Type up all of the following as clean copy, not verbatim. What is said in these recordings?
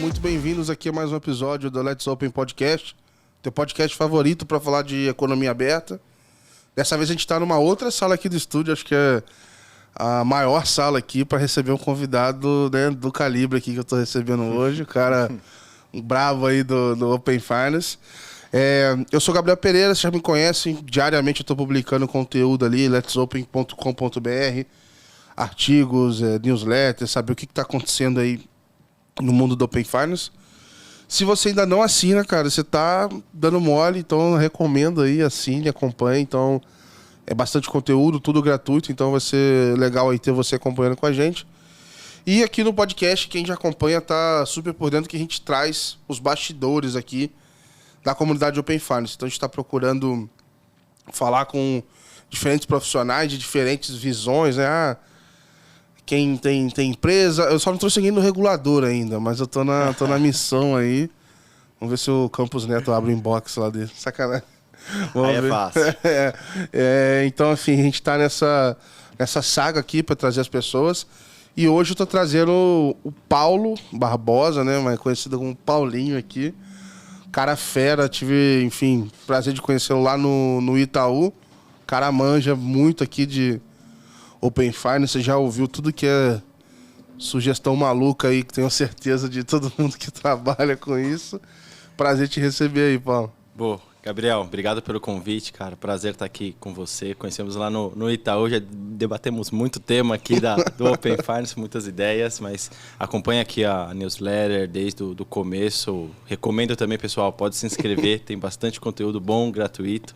muito bem-vindos aqui a mais um episódio do Let's Open Podcast, teu podcast favorito para falar de economia aberta. Dessa vez a gente está numa outra sala aqui do estúdio, acho que é a maior sala aqui para receber um convidado, né, do calibre aqui que eu estou recebendo hoje, o cara bravo aí do Open Finance. Eu sou Gabriel Pereira, vocês já me conhecem, diariamente eu estou publicando conteúdo ali, letsopen.com.br, artigos, newsletters, saber o que está acontecendo aí no mundo do Open Finance. Se você ainda não assina, cara, você tá dando mole, então eu recomendo aí, assine, acompanhe. Então é bastante conteúdo, tudo gratuito, então vai ser legal aí ter você acompanhando com a gente. E aqui no podcast, quem já acompanha tá super por dentro que a gente traz os bastidores aqui da comunidade Open Finance. Então a gente está procurando falar com diferentes profissionais de diferentes visões, né? Quem tem empresa... Eu só não tô seguindo o regulador ainda, mas eu tô na missão aí. Vamos ver se o Campos Neto abre o inbox lá dele. Sacanagem. Aí é fácil. Então, assim, a gente tá nessa saga aqui para trazer as pessoas. E hoje eu tô trazendo o Paulo Barbosa, né? Mais conhecido como Paulinho aqui. Cara fera, tive, enfim, prazer de conhecê-lo lá no Itaú. O cara manja muito aqui de Open Finance, você já ouviu tudo que é sugestão maluca aí, que tenho certeza de todo mundo que trabalha com isso. Prazer te receber aí, Paulo. Boa. Gabriel, obrigado pelo convite, cara. Prazer estar aqui com você. Conhecemos lá no Itaú, já debatemos muito tema aqui do Open Finance, muitas ideias, mas acompanha aqui a newsletter desde o começo. Recomendo também, pessoal, pode se inscrever, tem bastante conteúdo bom, gratuito.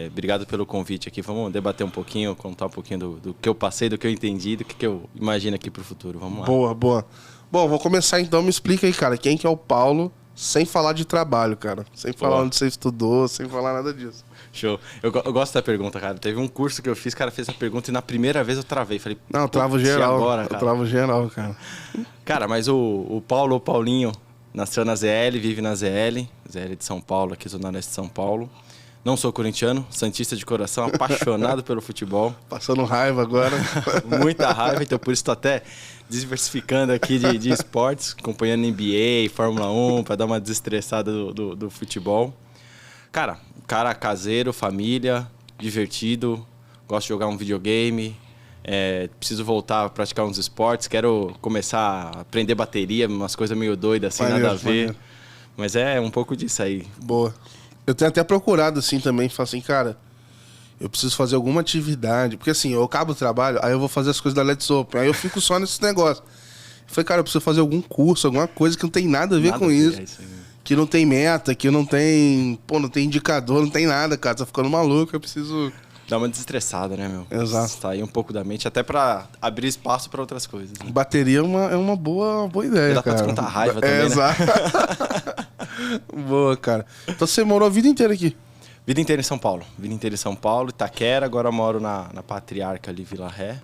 Obrigado pelo convite aqui. Vamos debater um pouquinho, contar um pouquinho do que eu passei, do que eu entendi, do que eu imagino aqui para o futuro. Vamos lá. Boa, boa. Bom, vou começar então. Me explica aí, cara, quem que é o Paulo, sem falar de trabalho, cara. Sem falar onde você estudou, sem falar nada disso. Show. Eu gosto da pergunta, cara. Teve um curso que eu fiz, o cara fez a pergunta e na primeira vez eu travei. Falei, não, eu travo geral. Agora, cara? Eu travo geral, cara. Cara, mas o Paulo, o Paulinho, nasceu na ZL, vive na ZL de São Paulo, aqui Zona Leste de São Paulo. Não sou corintiano, santista de coração, apaixonado pelo futebol. Passando raiva agora. Muita raiva, então por isso estou até diversificando aqui de esportes, acompanhando NBA, Fórmula 1, para dar uma desestressada do futebol. Cara caseiro, família, divertido, gosto de jogar um videogame, preciso voltar a praticar uns esportes, quero começar a aprender bateria, umas coisas meio doidas, assim, nada a ver. Mas é um pouco disso aí. Boa. Eu tenho até procurado, assim, também, falar assim, cara, eu preciso fazer alguma atividade, porque assim, eu acabo o trabalho, aí eu vou fazer as coisas da Let's Open, aí eu fico só nesse negócio. Eu falei, cara, eu preciso fazer algum curso, alguma coisa que não tem nada a ver com isso. Que não tem meta, que não tem, não tem indicador, não tem nada, cara, tá ficando maluco, eu preciso... Dá uma desestressada, né, meu? Exato. Sair um pouco da mente, até pra abrir espaço pra outras coisas. Né? Bateria é uma boa ideia, dá cara. Dá pra descontar a raiva também, né? Exato. Boa, cara. Então você morou a vida inteira aqui? Vida inteira em São Paulo. Vida inteira em São Paulo, Itaquera, agora moro na Patriarca ali, Vila Ré.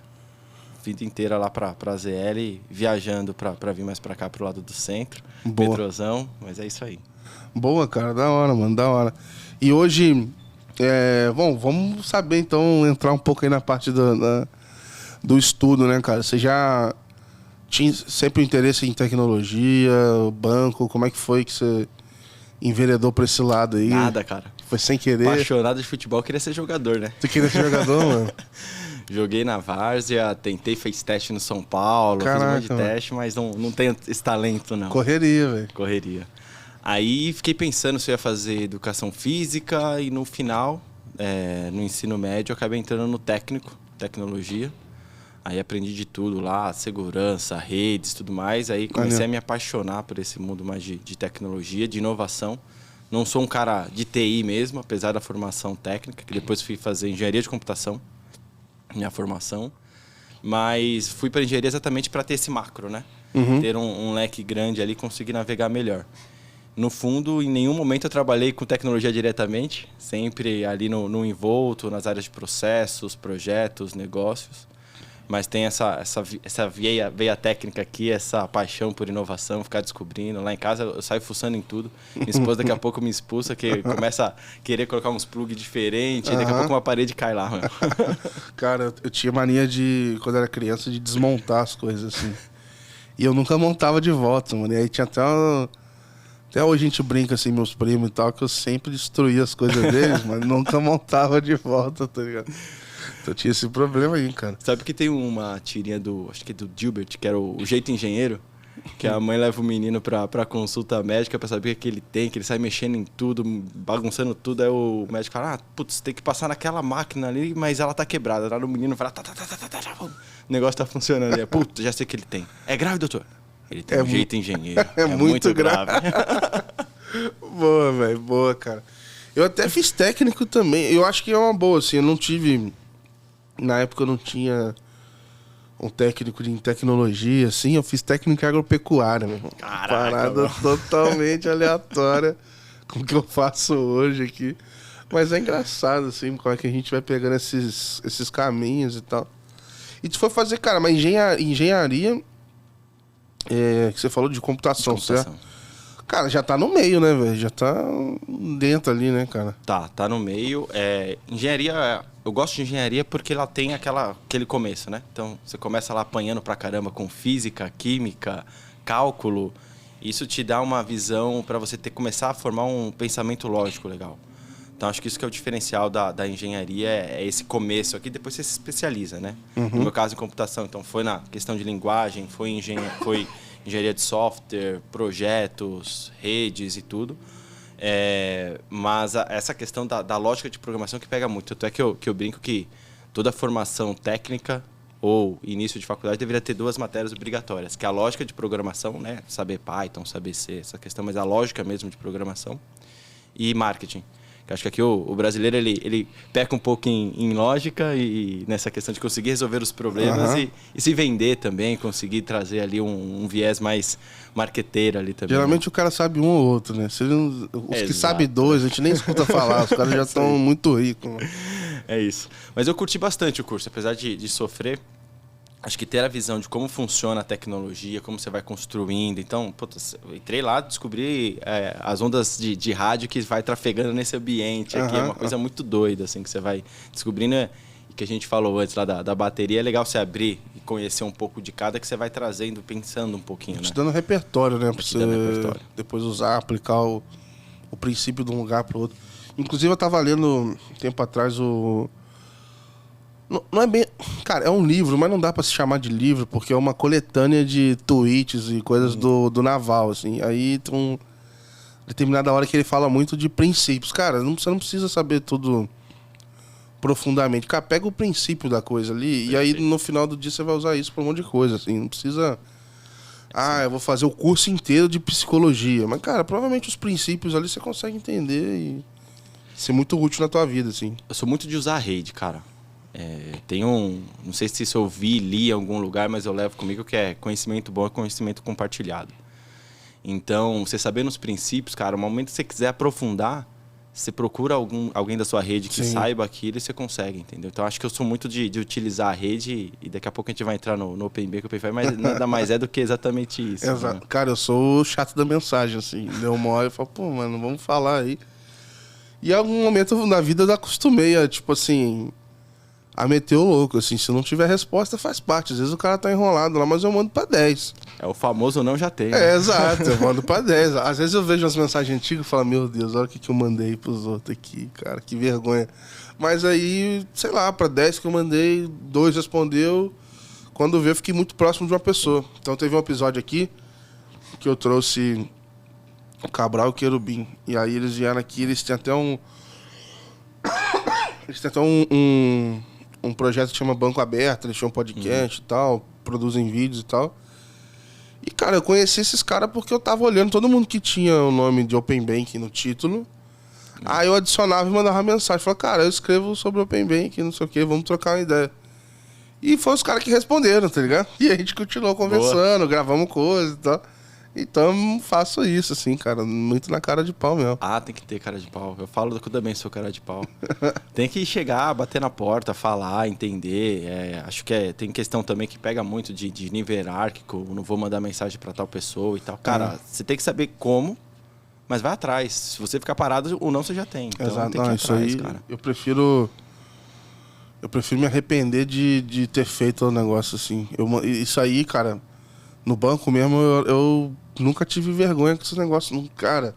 Vida inteira lá pra ZL, viajando pra vir mais pra cá, pro lado do centro. Boa. Metrozão, mas é isso aí. Boa, cara, da hora, mano, da hora. E hoje... bom, vamos saber então, entrar um pouco aí na parte do estudo, né, cara? Você já tinha sempre interesse em tecnologia, banco, como é que foi que você enveredou pra esse lado aí? Nada, cara. Foi sem querer? Apaixonado de futebol, queria ser jogador, né? Você queria ser jogador, mano? Joguei na várzea, tentei, fez teste no São Paulo, fiz um monte de teste, mas não tenho esse talento, não. Correria, velho. Correria. Aí fiquei pensando se eu ia fazer educação física e no final, no ensino médio, eu acabei entrando no técnico, tecnologia. Aí aprendi de tudo lá, segurança, redes, tudo mais. Aí comecei a me apaixonar por esse mundo mais de tecnologia, de inovação. Não sou um cara de TI mesmo, apesar da formação técnica, que depois fui fazer engenharia de computação, minha formação. Mas fui para engenharia exatamente para ter esse macro, né? Uhum. Ter um leque grande ali e conseguir navegar melhor. No fundo, em nenhum momento eu trabalhei com tecnologia diretamente, sempre ali no envolto, nas áreas de processos, projetos, negócios. Mas tem essa veia técnica aqui, essa paixão por inovação, ficar descobrindo. Lá em casa eu saio fuçando em tudo. Minha esposa daqui a pouco me expulsa, que começa a querer colocar uns plugs diferentes, e daqui a pouco uma parede cai lá. Mano. Cara, eu tinha mania de, quando era criança, de desmontar as coisas assim. E eu nunca montava de volta, mano. E aí tinha até hoje a gente brinca, assim, meus primos e tal, que eu sempre destruía as coisas deles, mas nunca montava de volta, tá ligado? Então tinha esse problema aí, cara. Sabe que tem uma tirinha acho que é do Gilbert, que era o Jeito Engenheiro, que a mãe leva o menino pra consulta médica pra saber o que ele tem, que ele sai mexendo em tudo, bagunçando tudo, aí o médico fala, putz, tem que passar naquela máquina ali, mas ela tá quebrada. Lá no menino fala, tá, o negócio tá funcionando ali. Putz, já sei o que ele tem. É grave, doutor? Ele tem Jeito Engenheiro. É muito grave. Boa, velho, boa, cara. Eu até fiz técnico também, eu acho que é uma boa, assim, eu não tive... Na época eu não tinha um técnico em tecnologia, assim, eu fiz técnico em agropecuária, meu irmão. Caraca, parada totalmente aleatória com o que eu faço hoje aqui. Mas é engraçado, assim, como é que a gente vai pegando esses caminhos e tal. E tu foi fazer, cara, mas engenharia que você falou de computação, certo? Cara, já tá no meio, né, velho? Já tá dentro ali, né, cara? Tá no meio. Engenharia, eu gosto de engenharia porque ela tem aquele começo, né? Então, você começa lá apanhando pra caramba com física, química, cálculo. Isso te dá uma visão para você começar a formar um pensamento lógico legal. Então, acho que isso que é o diferencial da engenharia, é esse começo aqui, depois você se especializa, né? Uhum. No meu caso, em computação. Então, foi na questão de linguagem, foi engenharia de software, projetos, redes e tudo. Mas essa questão da lógica de programação que pega muito. Tanto é que eu brinco que toda formação técnica ou início de faculdade deveria ter 2 matérias obrigatórias, que é a lógica de programação, né? Saber Python, saber C, essa questão, mas a lógica mesmo de programação, e marketing. Eu acho que aqui o brasileiro ele peca um pouco em lógica e nessa questão de conseguir resolver os problemas e se vender também, conseguir trazer ali um viés mais marqueteiro ali também. Geralmente, né? O cara sabe um ou outro, né? Os que sabem 2, a gente nem escuta falar, os caras já estão muito ricos. Né? É isso. Mas eu curti bastante o curso, apesar de sofrer. Acho que ter a visão de como funciona a tecnologia, como você vai construindo. Então, eu entrei lá, descobri as ondas de rádio que vai trafegando nesse ambiente aqui. É uma coisa muito doida, assim, que você vai descobrindo. E que a gente falou antes lá da bateria, é legal você abrir e conhecer um pouco de cada, que você vai trazendo, pensando um pouquinho, né? Te dando repertório, né? Pra você depois usar, aplicar o princípio de um lugar para o outro. Inclusive, eu estava lendo um tempo atrás Não é bem... Cara, é um livro, mas não dá pra se chamar de livro, porque é uma coletânea de tweets e coisas do Naval, assim. Aí tem determinada hora que ele fala muito de princípios. Cara, você não precisa saber tudo profundamente. Cara, pega o princípio da coisa ali e aí no final do dia você vai usar isso pra um monte de coisa, assim. Não precisa... eu vou fazer o curso inteiro de psicologia. Mas, cara, provavelmente os princípios ali você consegue entender e ser muito útil na tua vida, assim. Eu sou muito de usar a rede, cara. Tem não sei se eu li em algum lugar, mas eu levo comigo, que é conhecimento bom é conhecimento compartilhado. Então, você sabendo os princípios, cara, no momento que você quiser aprofundar, você procura alguém da sua rede que saiba aquilo e você consegue, entendeu? Então, acho que eu sou muito de utilizar a rede e daqui a pouco a gente vai entrar no OpenB, que o OpenFi, mas nada mais é do que exatamente isso. Exato. Né? Cara, eu sou o chato da mensagem, assim. Deu uma hora e falo, pô, mano, vamos falar aí. E em algum momento na vida eu acostumei a, tipo assim... a meter o louco, assim, se não tiver resposta, faz parte. Às vezes o cara tá enrolado lá, mas eu mando pra 10. É o famoso não já tem. Né? Exato, eu mando pra 10. Às vezes eu vejo umas mensagens antigas e falo, meu Deus, olha o que eu mandei pros outros aqui, cara, que vergonha. Mas aí, sei lá, pra 10 que eu mandei, 2 respondeu. Quando eu vi, eu fiquei muito próximo de uma pessoa. Então teve um episódio aqui que eu trouxe o Cabral e o Querubim. E aí eles vieram aqui, eles têm até um projeto que chama Banco Aberto, eles tinham um podcast e tal, produzem vídeos e tal. E, cara, eu conheci esses caras porque eu tava olhando todo mundo que tinha o nome de Open Bank no título. Aí eu adicionava e mandava mensagem. Falava, cara, eu escrevo sobre Open Bank, não sei o que, vamos trocar uma ideia. E foi os caras que responderam, tá ligado? E a gente continuou conversando, gravamos coisas e tal. Então, faço isso, assim, cara, muito na cara de pau mesmo. Tem que ter cara de pau. Eu falo que eu também sou cara de pau. Tem que chegar, bater na porta, falar, entender. Acho que tem questão também que pega muito de nível hierárquico. Não vou mandar mensagem pra tal pessoa e tal. Cara, você tem que saber como, mas vai atrás. Se você ficar parado, o não você já tem. Então, exato, tem que ir isso atrás, aí, cara. Eu prefiro me arrepender de ter feito o negócio assim. Isso aí, cara... No banco mesmo, eu nunca tive vergonha com esse negócio. Cara,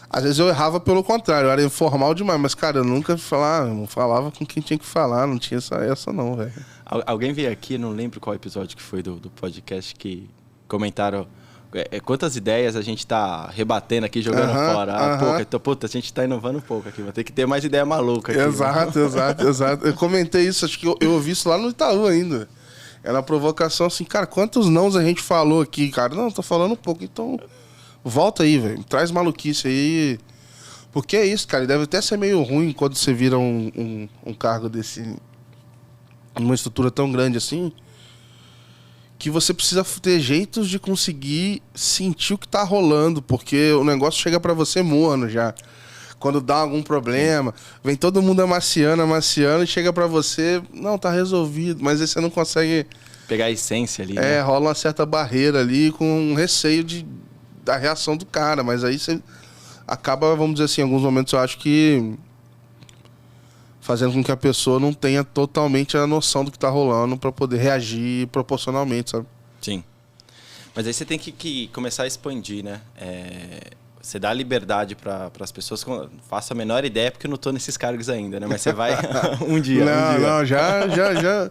às vezes eu errava pelo contrário, eu era informal demais. Mas, cara, eu nunca não falava com quem tinha que falar. Não tinha essa não, velho. Alguém veio aqui, não lembro qual episódio que foi do podcast, que comentaram quantas ideias a gente tá rebatendo aqui, jogando fora. Pouca. Então, puta, a gente tá inovando um pouco aqui. Vai ter que ter mais ideia maluca aqui. Exato. Eu comentei isso, acho que eu ouvi isso lá no Itaú ainda. Era uma provocação assim, cara, quantos nãos a gente falou aqui, cara? Não, tô falando um pouco, então volta aí, velho. Traz maluquice aí. Porque é isso, cara. Deve até ser meio ruim quando você vira um cargo desse... Uma estrutura tão grande assim, que você precisa ter jeitos de conseguir sentir o que tá rolando, porque o negócio chega pra você morno já. Quando dá algum problema, vem todo mundo amaciando, e chega pra você, não, tá resolvido, mas aí você não consegue... Pegar a essência ali, né? Rola uma certa barreira ali com um receio da reação do cara, mas aí você acaba, vamos dizer assim, em alguns momentos eu acho que fazendo com que a pessoa não tenha totalmente a noção do que tá rolando pra poder reagir proporcionalmente, sabe? Sim. Mas aí você tem que começar a expandir, né? Você dá liberdade para as pessoas. Faço a menor ideia porque eu não tô nesses cargos ainda, né? Mas você vai um dia. Não, já.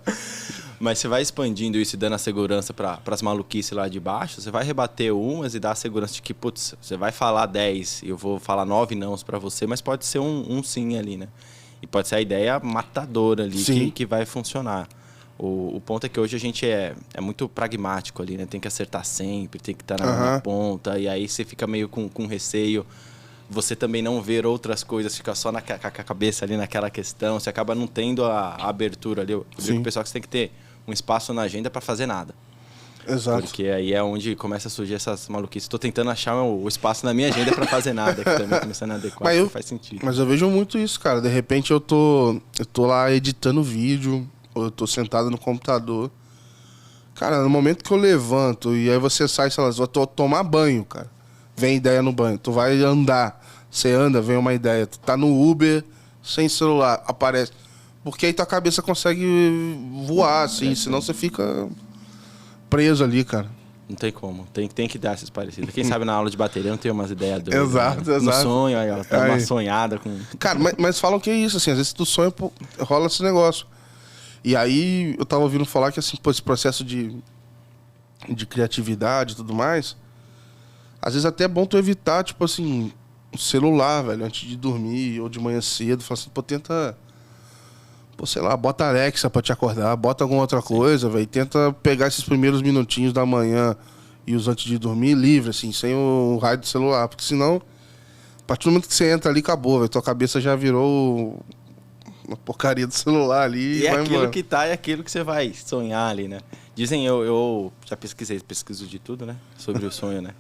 Mas você vai expandindo isso e dando a segurança para as maluquices lá de baixo. Você vai rebater umas e dar a segurança de que, putz, você vai falar 10 e eu vou falar 9 nãos para você, mas pode ser um sim ali, né? E pode ser a ideia matadora ali que vai funcionar. O ponto é que hoje a gente é muito pragmático ali, né? Tem que acertar sempre, tem que estar na ponta. E aí você fica meio com receio. Você também não ver outras coisas, fica só com a cabeça ali naquela questão. Você acaba não tendo a abertura ali. Eu digo pro pessoal que você tem que ter um espaço na agenda para fazer nada. Exato. Porque aí é onde começa a surgir essas maluquices. Estou tentando achar o espaço na minha agenda para fazer nada, que também começando a adequar, não faz sentido. Mas eu vejo muito isso, cara. De repente eu tô lá editando vídeo, ou eu tô sentado no computador. Cara, no momento que eu levanto e aí você sai, sei lá, eu tô tomar banho, cara. Vem ideia no banho. Tu vai andar, você anda, vem uma ideia. Tu tá no Uber, sem celular, aparece. Porque aí tua cabeça consegue voar, assim, senão você fica preso ali, cara. Não tem como. Tem que dar esses parecidos. Quem sabe na aula de bateria não tem umas ideias doidas. Exato. No sonho, aí, ó, tá uma sonhada com... Cara, mas falam que é isso, assim, às vezes tu sonha, pô, rola esse negócio. E aí eu tava ouvindo falar que, assim, pô, esse processo de criatividade e tudo mais, às vezes até é bom tu evitar, tipo assim, o celular, velho, antes de dormir ou de manhã cedo. Fala assim, pô, tenta... Pô, sei lá, bota a Alexa pra te acordar, bota alguma outra coisa, velho. Tenta pegar esses primeiros minutinhos da manhã e os antes de dormir livre, assim, sem o raio do celular. Porque senão, a partir do momento que você entra ali, acabou, velho. Tua cabeça já virou uma porcaria do celular ali. E é aquilo que tá, é aquilo que você vai sonhar ali, né? Dizem, eu já pesquiso de tudo, né? Sobre o sonho, né?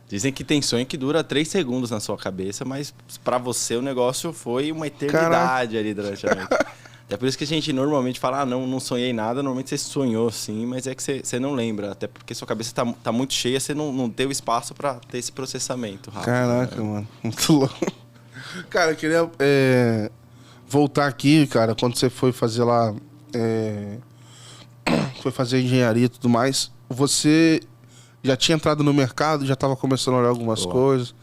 Dizem que tem sonho que dura 3 segundos na sua cabeça, mas pra você o negócio foi uma eternidade ali durante a noite. É por isso que a gente normalmente fala, não sonhei nada. Normalmente você sonhou sim, mas é que você não lembra. Até porque sua cabeça tá muito cheia, você não deu espaço pra ter esse processamento rápido. Caraca, né? Mano, muito louco. Cara, eu queria voltar aqui, cara, quando você foi fazer lá, foi fazer engenharia e tudo mais, você já tinha entrado no mercado, já tava começando a olhar algumas coisas. O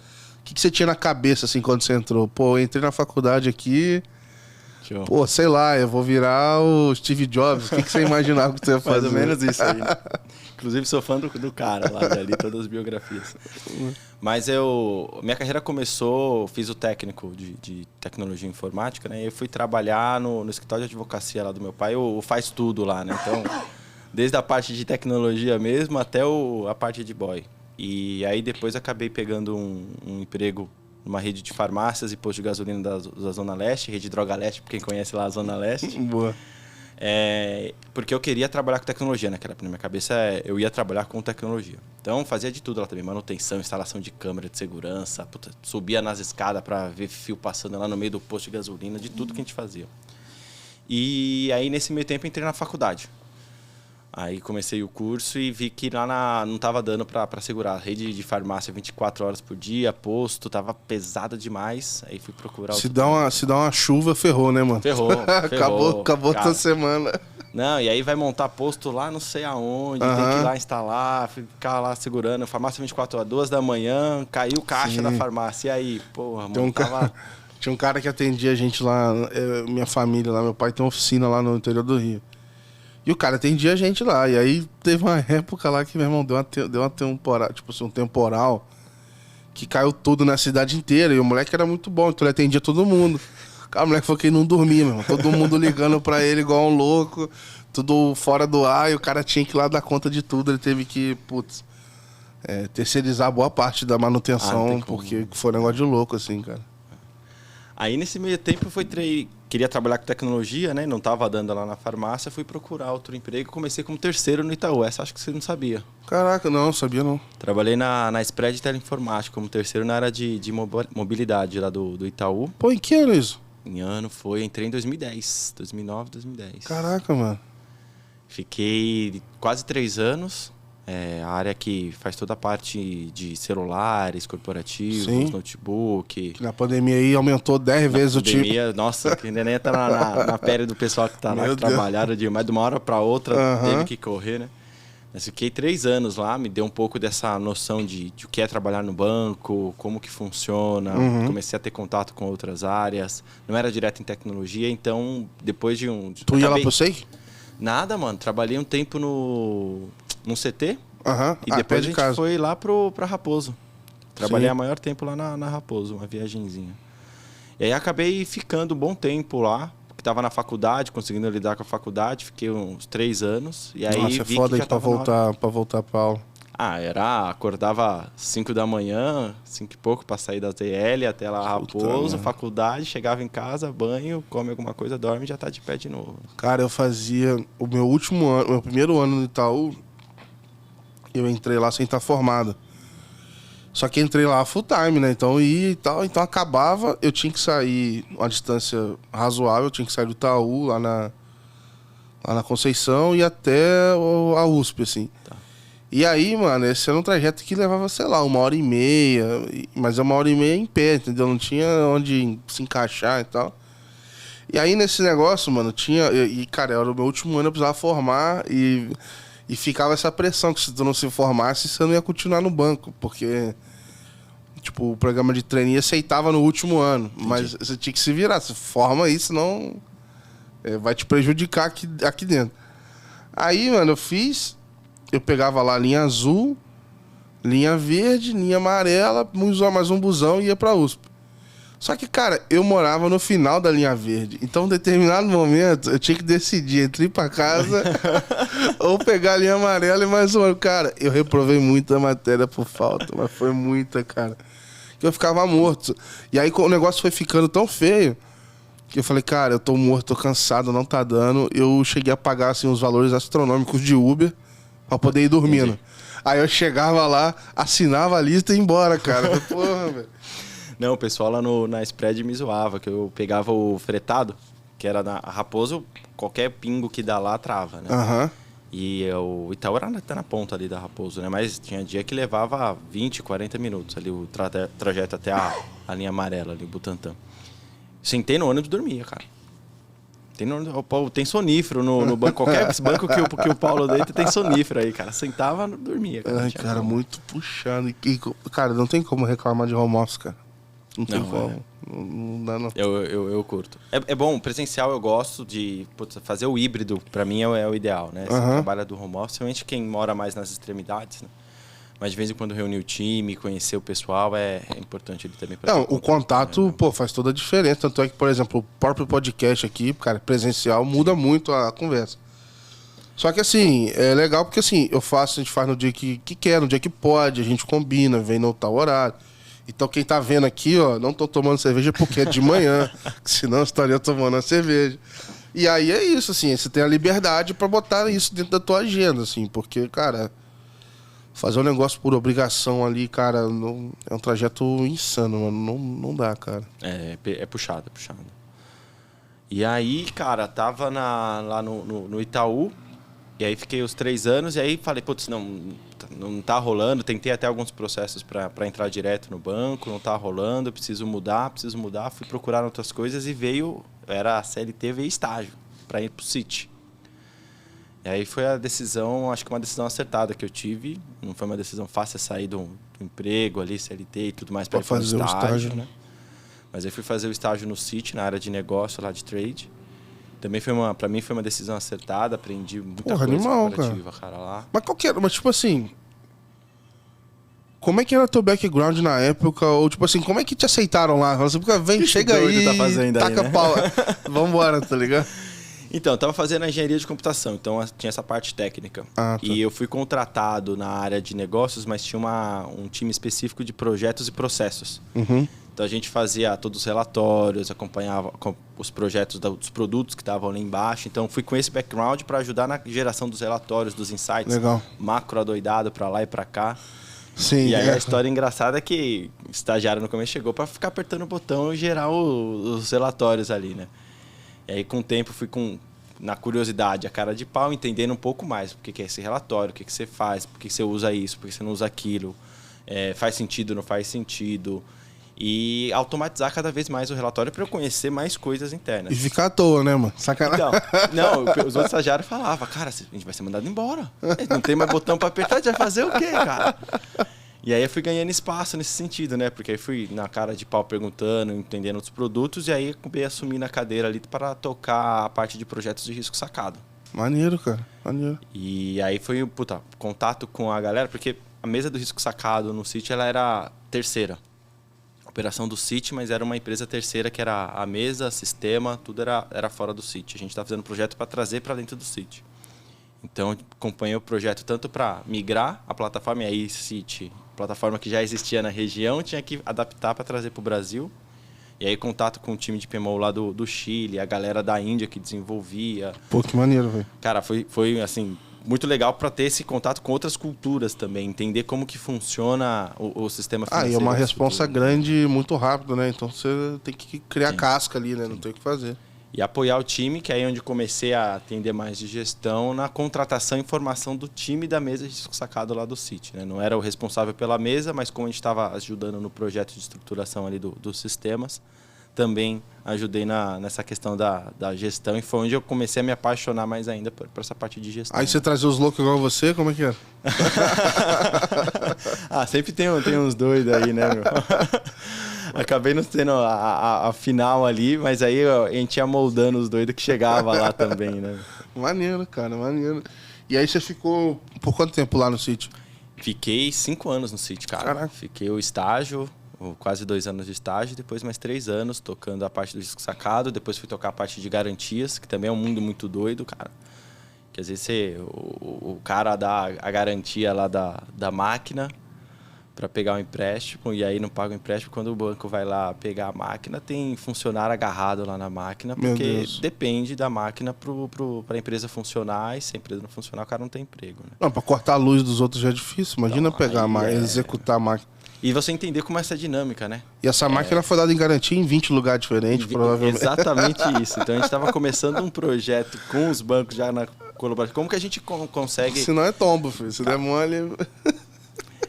que você tinha na cabeça, assim, quando você entrou? Pô, eu entrei na faculdade aqui... Show. Pô, sei lá, eu vou virar o Steve Jobs. O que você imaginava que você ia fazer? Mais ou menos isso aí. Inclusive, sou fã do cara lá, ali, todas as biografias. Mas minha carreira começou, fiz o técnico de tecnologia informática, né? E eu fui trabalhar no escritório de advocacia lá do meu pai, o faz tudo lá, né? Então, desde a parte de tecnologia mesmo até a parte de boy. E aí depois acabei pegando um emprego numa rede de farmácias e postos de gasolina da Zona Leste, rede Droga Leste, pra quem conhece lá a Zona Leste. Boa. Porque eu queria trabalhar com tecnologia, né? Na minha cabeça eu ia trabalhar com tecnologia. Então fazia de tudo lá também, manutenção, instalação de câmera de segurança, subia nas escadas para ver fio passando lá no meio do posto de gasolina, de tudo que a gente fazia. E aí nesse meio tempo entrei na faculdade. Aí comecei o curso e vi que lá não estava dando para segurar. Rede de farmácia 24 horas por dia, posto, tava pesada demais. Aí fui procurar se dá uma chuva, ferrou, né, mano? Ferrou. Acabou toda semana. Não, e aí vai montar posto lá não sei aonde, tem que ir lá instalar, ficar lá segurando. Farmácia 24 horas, 2 da manhã, caiu caixa da farmácia. E aí, porra, mano, Tinha um cara que atendia a gente lá, minha família lá, meu pai tem uma oficina lá no interior do Rio. E o cara atendia a gente lá. E aí teve uma época lá que, meu irmão, deu uma temporal, tipo assim, um temporal que caiu tudo na cidade inteira. E o moleque era muito bom, então ele atendia todo mundo. Cara, o moleque falou que ele não dormia, meu irmão. Todo mundo ligando pra ele igual um louco, tudo fora do ar, e o cara tinha que ir lá dar conta de tudo. Ele teve que, terceirizar boa parte da manutenção, porque foi um negócio de louco, assim, cara. Aí nesse meio tempo queria trabalhar com tecnologia, né? Não estava dando lá na farmácia, fui procurar outro emprego, comecei como terceiro no Itaú. Essa acho que você não sabia. Caraca, não sabia não. Trabalhei na Spread Teleinformática como terceiro na área de mobilidade lá do Itaú. Pô, em que ano isso? Entrei em 2010, 2009, 2010. Caraca, mano. Fiquei quase 3 anos. A área que faz toda a parte de celulares, corporativos, Sim. Notebook. Que na pandemia aí aumentou 10 vezes o tipo. Nossa, que ainda nem tá na pele do pessoal que tá lá, que trabalharam demais, de uma hora para outra, teve que correr, né? Mas fiquei 3 anos lá, me deu um pouco dessa noção de o que é trabalhar no banco, como que funciona. Comecei a ter contato com outras áreas. Não era direto em tecnologia, então depois de um... Tu ia lá pro SEI? Nada, mano. Trabalhei um tempo no CT. E perto depois a de gente casa. foi lá pra Raposo. Trabalhei o maior tempo lá na Raposo, uma viagenzinha. E aí acabei ficando um bom tempo lá. Tava na faculdade, conseguindo lidar com a faculdade, fiquei uns 3 anos. E aí Nossa, é foda aí pra voltar pra aula. Acordava 5 da manhã, 5 e pouco, pra sair da TL até lá Raposo, faculdade, chegava em casa, banho, come alguma coisa, dorme e já tá de pé de novo. Cara, eu fazia o meu último ano, meu primeiro ano no Itaú, eu entrei lá sem estar formado. Só que entrei lá full time, né? Então ia e tal. Então acabava, eu tinha que sair uma distância razoável, eu tinha que sair do Itaú, lá na Conceição, e até a USP, assim. Tá. E aí, mano, esse era um trajeto que levava, sei lá, 1h30, mas é 1h30 em pé, entendeu? Não tinha onde se encaixar e tal. E aí, nesse negócio, mano, tinha... cara, era o meu último ano, eu precisava formar e ficava essa pressão que se tu não se formasse, você não ia continuar no banco, porque... Tipo, o programa de trainee aceitava no último ano. Entendi. Mas você tinha que se virar. Você forma aí, senão vai te prejudicar aqui dentro. Aí, mano, eu pegava lá linha azul, linha verde, linha amarela, mais um busão e ia pra USP. Só que, cara, eu morava no final da linha verde. Então, em determinado momento, eu tinha que decidir entre ir pra casa ou pegar a linha amarela e mais uma. Cara, eu reprovei muita matéria por falta, mas foi muita, cara. Que eu ficava morto. E aí, o negócio foi ficando tão feio que eu falei, cara, eu tô morto, tô cansado, não tá dando. Eu cheguei a pagar, assim, uns valores astronômicos de Uber pra poder ir dormindo. Entendi. Aí eu chegava lá, assinava a lista e ia embora, cara. Porra, velho. Não, o pessoal lá na Spread me zoava, que eu pegava o fretado, que era na Raposo, qualquer pingo que dá lá trava, né? E o Itaú era até na ponta ali da Raposo, né? Mas tinha dia que levava 20, 40 minutos ali o trajeto até a linha amarela ali, o Butantã. Sentei no ônibus e dormia, cara. Tem sonífero no banco. Qualquer banco que o Paulo deita tem sonífero aí, cara. Sentava e dormia, cara. Ai, cara, muito puxado. Cara, não tem como reclamar de home office, cara. Não tem como. Não dá, não. Eu curto. É bom, presencial eu gosto de fazer o híbrido, pra mim é o ideal, né? Você trabalha do home office, principalmente quem mora mais nas extremidades, né? Mas de vez em quando reunir o time, conhecer o pessoal é importante ele também. Não, o contato, faz toda a diferença. Tanto é que, por exemplo, o próprio podcast aqui, cara, presencial, muda muito a conversa. Só que assim, é legal porque assim, a gente faz no dia que quer, no dia que pode, a gente combina, vem no tal horário. Então quem tá vendo aqui, ó, não tô tomando cerveja porque é de manhã, senão eu estaria tomando a cerveja. E aí é isso, assim, você tem a liberdade pra botar isso dentro da tua agenda, assim, porque, cara, fazer um negócio por obrigação ali, cara, é um trajeto insano, mano, não dá, cara. É puxado, é puxado. E aí, cara, tava lá no Itaú, e aí fiquei os 3 anos, e aí falei, putz, não tá rolando, tentei até alguns processos para entrar direto no banco, não tá rolando, preciso mudar, fui procurar outras coisas e era a CLT, veio estágio para ir pro Citi. E aí foi a decisão, acho que uma decisão acertada que eu tive. Não foi uma decisão fácil sair do emprego ali, CLT e tudo mais para fazer o estágio, né? Mas aí fui fazer o estágio no Citi, na área de negócio lá de trade. Também para mim foi uma decisão acertada, aprendi muita coisa animal, corporativa, cara, lá. Mas qual que era? Mas tipo assim, como é que era teu background na época? Ou tipo assim, como é que te aceitaram lá? Você fica, vem, chega aí, tá fazendo taca aí, né? pau. Vambora, tá ligado? Então, eu tava fazendo a engenharia de computação, então tinha essa parte técnica. Ah, tá. E eu fui contratado na área de negócios, mas tinha um time específico de projetos e processos. Uhum. Então a gente fazia todos os relatórios, acompanhava os projetos dos produtos que estavam ali embaixo. Então fui com esse background para ajudar na geração dos relatórios, dos insights. Legal. Macro adoidado para lá e para cá. Sim. E aí a história engraçada é que o estagiário no começo chegou para ficar apertando o botão e gerar os relatórios ali, né? E aí com o tempo fui na curiosidade, a cara de pau, entendendo um pouco mais o que é esse relatório, o que você faz, por que você usa isso, por que você não usa aquilo, faz sentido, não faz sentido. E automatizar cada vez mais o relatório para eu conhecer mais coisas internas. E ficar à toa, né, mano? Sacanagem. Então, os outros estagiários falavam, cara, a gente vai ser mandado embora. Não tem mais botão para apertar, a gente vai fazer o quê, cara? E aí eu fui ganhando espaço nesse sentido, né? Porque aí fui na cara de pau perguntando, entendendo os produtos, e aí acabei assumindo a cadeira ali para tocar a parte de projetos de risco sacado. Maneiro, cara. Maneiro. E aí foi, contato com a galera, porque a mesa do risco sacado no Citi, ela era terceira. Operação do Citi, mas era uma empresa terceira que era a mesa, sistema, tudo era fora do Citi. A gente estava fazendo um projeto para trazer para dentro do Citi. Então, acompanhei o projeto tanto para migrar a plataforma, e aí Citi, plataforma que já existia na região, tinha que adaptar para trazer para o Brasil. E aí, contato com o time de PMO lá do Chile, a galera da Índia que desenvolvia. Pô, que maneiro, velho. Cara, foi assim, muito legal para ter esse contato com outras culturas também, entender como que funciona o sistema financeiro. E é uma responsa grande muito rápido, né? Então você tem que criar casca ali, né? Não tem o que fazer. E apoiar o time, que aí é onde comecei a atender mais de gestão, na contratação e formação do time da mesa de risco sacado lá do Citi, né? Não era o responsável pela mesa, mas como a gente estava ajudando no projeto de estruturação ali dos sistemas, também ajudei nessa questão da gestão, e foi onde eu comecei a me apaixonar mais ainda por essa parte de gestão. Aí você trazia os loucos igual você, como é que era? Sempre tem uns doidos aí, né, meu? Acabei não tendo a final ali, mas aí a gente ia moldando os doidos que chegava lá também, né? Maneiro, cara, maneiro. E aí você ficou por quanto tempo lá no sítio? Fiquei 5 anos no sítio, cara. Caraca. Fiquei o estágio, quase 2 anos de estágio, depois mais 3 anos tocando a parte do risco sacado, depois fui tocar a parte de garantias, que também é um mundo muito doido, cara. Que às vezes o cara dá a garantia lá da máquina para pegar um empréstimo, e aí não paga o empréstimo. Quando o banco vai lá pegar a máquina, tem funcionário agarrado lá na máquina, porque depende da máquina para a empresa funcionar, e se a empresa não funcionar, o cara não tem emprego, né? Não, para cortar a luz dos outros já é difícil. Imagina então, pegar a máquina, executar a máquina. E você entender como é essa dinâmica, né? E essa máquina foi dada em garantia em 20 lugares diferentes, provavelmente. Exatamente isso. Então a gente estava começando um projeto com os bancos já na colaboração. Como que a gente consegue... Se não é tombo, filho. Se der mole...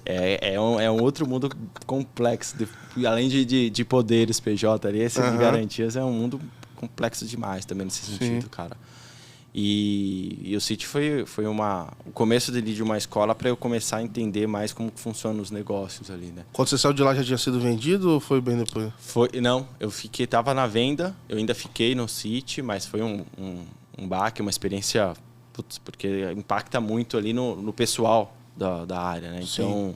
É um outro mundo complexo. Além de poderes PJ ali, esse de garantias é um mundo complexo demais também nesse sentido, sim, cara. E o Citi foi o começo de uma escola para eu começar a entender mais como funcionam os negócios ali, né? Quando você saiu de lá já tinha sido vendido ou foi bem depois? Não, tava na venda, eu ainda fiquei no Citi, mas foi um baque, uma experiência, porque impacta muito ali no pessoal da área, né? Então, sim,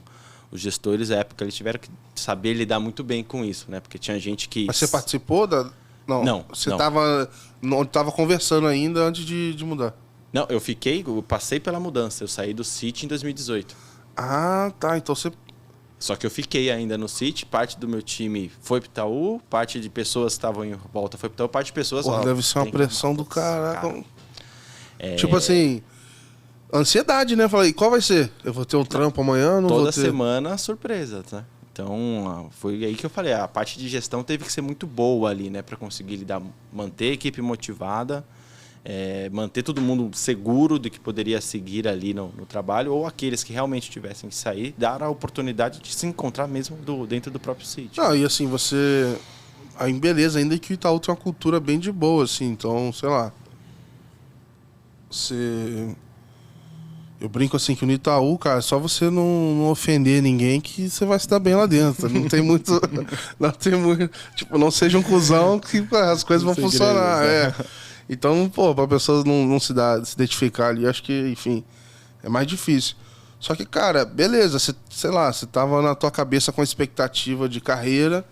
os gestores, à época, eles tiveram que saber lidar muito bem com isso, né? Porque tinha gente que... Mas você participou da... Não. Você estava conversando ainda antes de mudar? Não, eu passei pela mudança. Eu saí do Citi em 2018. Ah, tá. Então você... Só que eu fiquei ainda no Citi, parte do meu time foi pro Itaú, parte de pessoas que estavam em volta foi pro Itaú, parte de pessoas... Porra, deve ser uma pressão do caraca. Tipo assim... Ansiedade, né? Falei, qual vai ser? Eu vou ter um trampo amanhã? Não Toda vou ter... semana, surpresa, tá? Então, foi aí que eu falei, a parte de gestão teve que ser muito boa ali, né? Para conseguir manter a equipe motivada, manter todo mundo seguro de que poderia seguir ali no trabalho, ou aqueles que realmente tivessem que sair, dar a oportunidade de se encontrar mesmo dentro do próprio sítio. E assim, você... Aí, beleza, ainda que o Itaú tem uma cultura bem de boa, assim. Então, sei lá... Você... Eu brinco assim que no Itaú, cara, só você não ofender ninguém que você vai se dar bem lá dentro. Não tem muito. Não tem muito. Tipo, não seja um cuzão que as coisas vão funcionar. É. Então, pô, pra pessoa não se identificar ali, acho que, enfim, é mais difícil. Só que, cara, beleza, você, sei lá, você tava na tua cabeça com expectativa de carreira,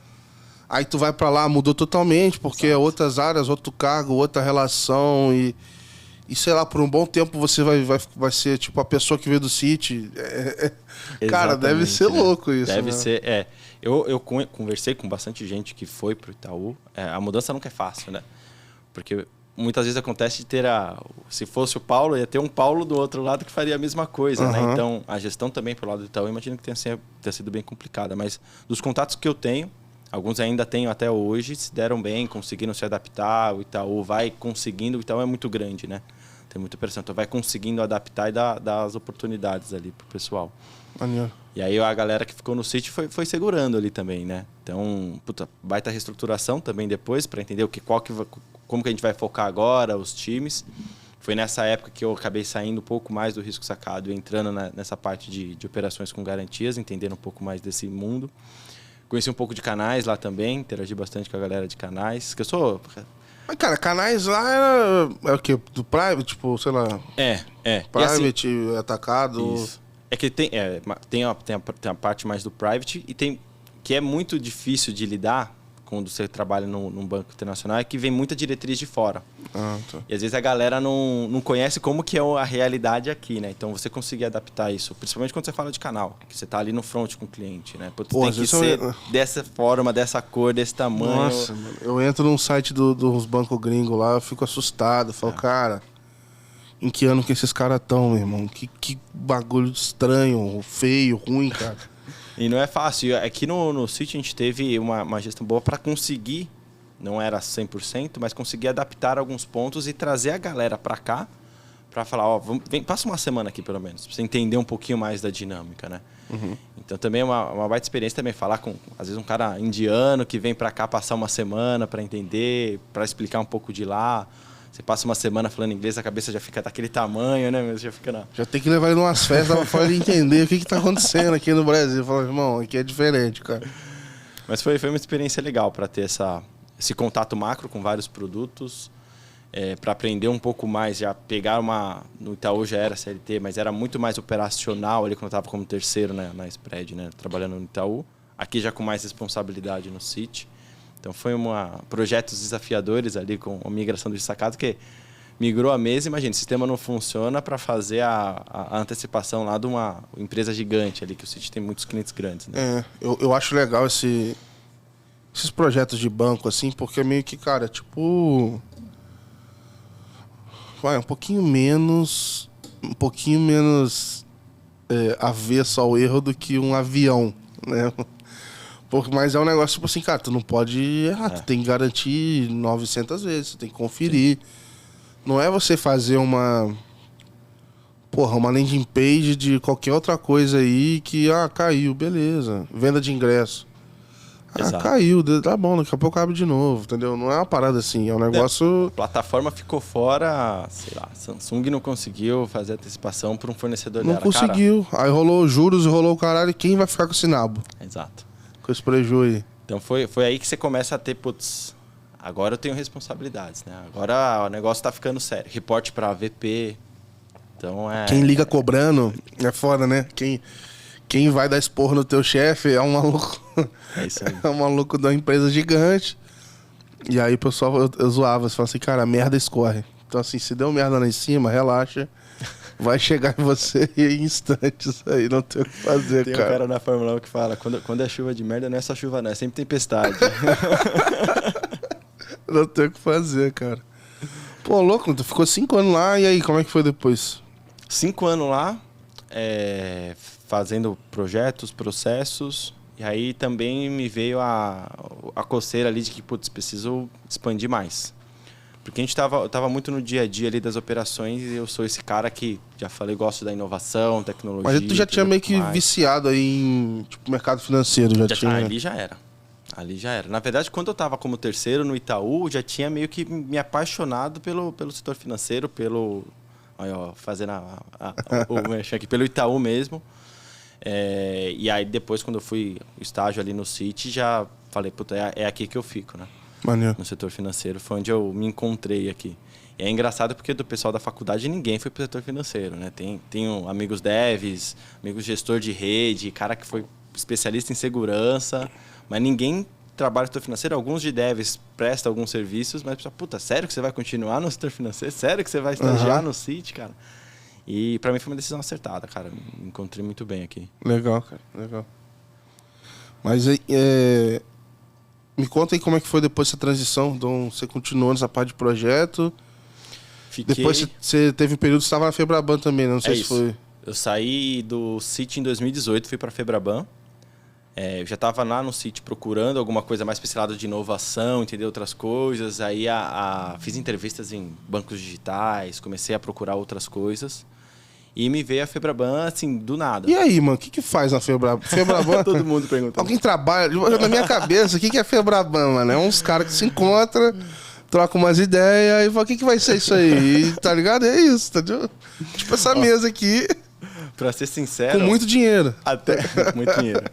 aí tu vai pra lá, mudou totalmente, porque é outras áreas, outro cargo, outra relação e sei lá, por um bom tempo você vai ser tipo a pessoa que veio do City. Cara, deve ser louco isso. Deve né? ser, é. Eu conversei com bastante gente que foi pro Itaú. A mudança nunca é fácil, né? Porque muitas vezes acontece de ter se fosse o Paulo, ia ter um Paulo do outro lado que faria a mesma coisa, né? Então, a gestão também pelo lado do Itaú, eu imagino que tenha sido bem complicada. Mas dos contatos que eu tenho, alguns ainda tenho até hoje, se deram bem, conseguiram se adaptar. O Itaú vai conseguindo, o Itaú é muito grande, né? Tem muita pressão, então vai conseguindo adaptar e dar as oportunidades ali pro pessoal. Maneiro. E aí a galera que ficou no City foi segurando ali também, né? Então, puta, baita reestruturação também depois para entender como que a gente vai focar agora, os times. Foi nessa época que eu acabei saindo um pouco mais do risco sacado e entrando nessa parte de operações com garantias, entendendo um pouco mais desse mundo. Conheci um pouco de canais lá também, interagi bastante com a galera de canais, que eu sou... Mas, cara, canais lá é o quê? Do private, tipo, sei lá... Private, assim, atacado... Isso. É que tem a parte mais do private e tem que é muito difícil de lidar quando você trabalha num banco internacional, é que vem muita diretriz de fora. Tá. E às vezes a galera não conhece como que é a realidade aqui, né? Então você conseguir adaptar isso, principalmente quando você fala de canal, que você tá ali no front com o cliente, né? Putz, tem que ser dessa forma, dessa cor, desse tamanho. Nossa, mano, eu entro num site dos bancos gringos lá, eu fico assustado, falo, cara, em que ano que esses caras estão, meu irmão? Que bagulho estranho, feio, ruim, cara. E não é fácil. Aqui no City a gente teve uma gestão boa para conseguir, não era 100%, mas conseguir adaptar alguns pontos e trazer a galera para cá para falar, ó, passa uma semana aqui pelo menos, para você entender um pouquinho mais da dinâmica, né? Uhum. Então também é uma baita experiência também falar com, às vezes, um cara indiano que vem para cá passar uma semana para entender, para explicar um pouco de lá. Você passa uma semana falando inglês, a cabeça já fica daquele tamanho, né? Já tem que levar ele numas festas pra ele entender o que tá acontecendo aqui no Brasil. Falar, irmão, aqui é diferente, cara. Mas foi uma experiência legal para ter esse contato macro com vários produtos, para aprender um pouco mais, já pegar no Itaú já era CLT, mas era muito mais operacional ali quando eu estava como terceiro na Spread, né? Trabalhando no Itaú. Aqui já com mais responsabilidade no City. Então foi projetos desafiadores ali com a migração do sacado, que migrou a mesa, imagina, o sistema não funciona para fazer a antecipação lá de uma empresa gigante ali, que o City tem muitos clientes grandes. Né? Eu acho legal esses projetos de banco, assim, porque meio que, cara, tipo... um pouquinho menos avesso ao erro do que um avião, né? Mas é um negócio tipo assim, cara, tu não pode errar, tu tem que garantir 900 vezes, tu tem que conferir. Sim. Não é você fazer uma landing page de qualquer outra coisa aí que, caiu, beleza. Venda de ingresso. Caiu, tá bom, daqui a pouco abre de novo, entendeu? Não é uma parada assim, é um negócio... A plataforma ficou fora, sei lá, Samsung não conseguiu fazer antecipação para um fornecedor dela. Não conseguiu, aí rolou juros, rolou o caralho, quem vai ficar com esse nabo? Exato. Com esse prejuízo aí. Então foi aí que você começa a ter, agora eu tenho responsabilidades, né? Agora o negócio tá ficando sério. Reporte para VP, então Quem liga cobrando é foda, né? Quem vai dar esporro no teu chefe é um maluco. É isso aí. É um maluco da empresa gigante. E aí o pessoal, eu zoava, você fala assim, cara, a merda escorre. Então assim, se deu merda lá em cima, relaxa. Vai chegar em você em instantes aí, não tem o que fazer, tem cara. Tem um cara na Fórmula 1 que fala, quando é chuva de merda, não é só chuva não, é sempre tempestade. Não tem o que fazer, cara. Pô, louco, tu ficou 5 anos lá, e aí, como é que foi depois? 5 anos lá, fazendo projetos, processos, e aí também me veio a coceira ali de que, preciso expandir mais. Porque eu tava muito no dia a dia ali das operações e eu sou esse cara que, já falei, gosto da inovação, tecnologia... Mas tu já tinha meio que viciado aí em mercado financeiro, já tinha... Ali já era. Na verdade, quando eu tava como terceiro no Itaú, já tinha meio que me apaixonado pelo setor financeiro, pelo Aí, ó, fazendo o mexer aqui pelo Itaú mesmo. E aí depois, quando eu fui estágio ali no Citi, já falei, puta, é aqui que eu fico, né? Maneiro. No setor financeiro, foi onde eu me encontrei aqui. E é engraçado porque do pessoal da faculdade ninguém foi pro setor financeiro, né? Tenho amigos devs, amigos gestor de rede, cara que foi especialista em segurança, mas ninguém trabalha no setor financeiro. Alguns de devs prestam alguns serviços, mas puta, sério que você vai continuar no setor financeiro? Sério que você vai estagiar no Citi, cara? E pra mim foi uma decisão acertada, cara. Me encontrei muito bem aqui. Legal, cara. Legal. Mas me conta aí como é que foi depois dessa transição. Então, você continuou nessa parte de projeto. Depois você teve um período que você estava na Febraban também, né? Não sei se foi... Eu saí do Citi em 2018, fui para a Febraban. Eu já estava lá no Citi procurando alguma coisa mais especializada de inovação, entender outras coisas. Aí fiz entrevistas em bancos digitais, comecei a procurar outras coisas. E me veio a Febraban, assim, do nada. E aí, mano, o que faz na Febraban? Febraban... Todo mundo perguntando. Alguém trabalha... Na minha cabeça, o que é Febraban, mano? É uns caras que se encontram, trocam umas ideias e falam, o que vai ser isso aí? E, tá ligado? É isso, entendeu? Tipo essa mesa aqui... Pra ser sincero... Com muito dinheiro. Muito dinheiro.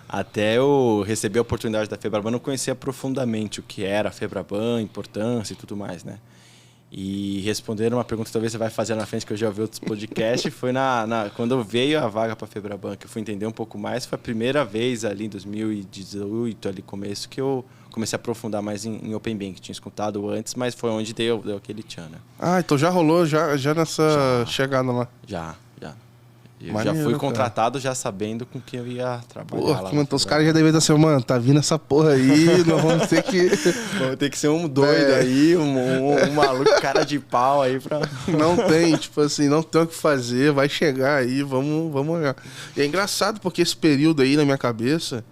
Até eu receber a oportunidade da Febraban, eu não conhecia profundamente o que era a Febraban, importância e tudo mais, né? E responder uma pergunta que talvez você vai fazer na frente, que eu já ouvi outros podcasts, foi quando veio a vaga para a Febraban, que eu fui entender um pouco mais. Foi a primeira vez ali em 2018, ali começo, que eu comecei a aprofundar mais em Open Bank. Tinha escutado antes, mas foi onde deu aquele tchan, né? Ah, então já rolou já nessa chegada lá. Já. Eu Maneiro, já fui contratado já sabendo com quem eu ia trabalhar lá. Então os caras já devem estar assim, mano, tá vindo essa porra aí, nós vamos ter que... Vamos ter que ser um doido aí, um maluco, cara de pau aí pra... Não tem, tipo assim, não tem o que fazer, vai chegar aí, vamos olhar. E é engraçado porque esse período aí na minha cabeça,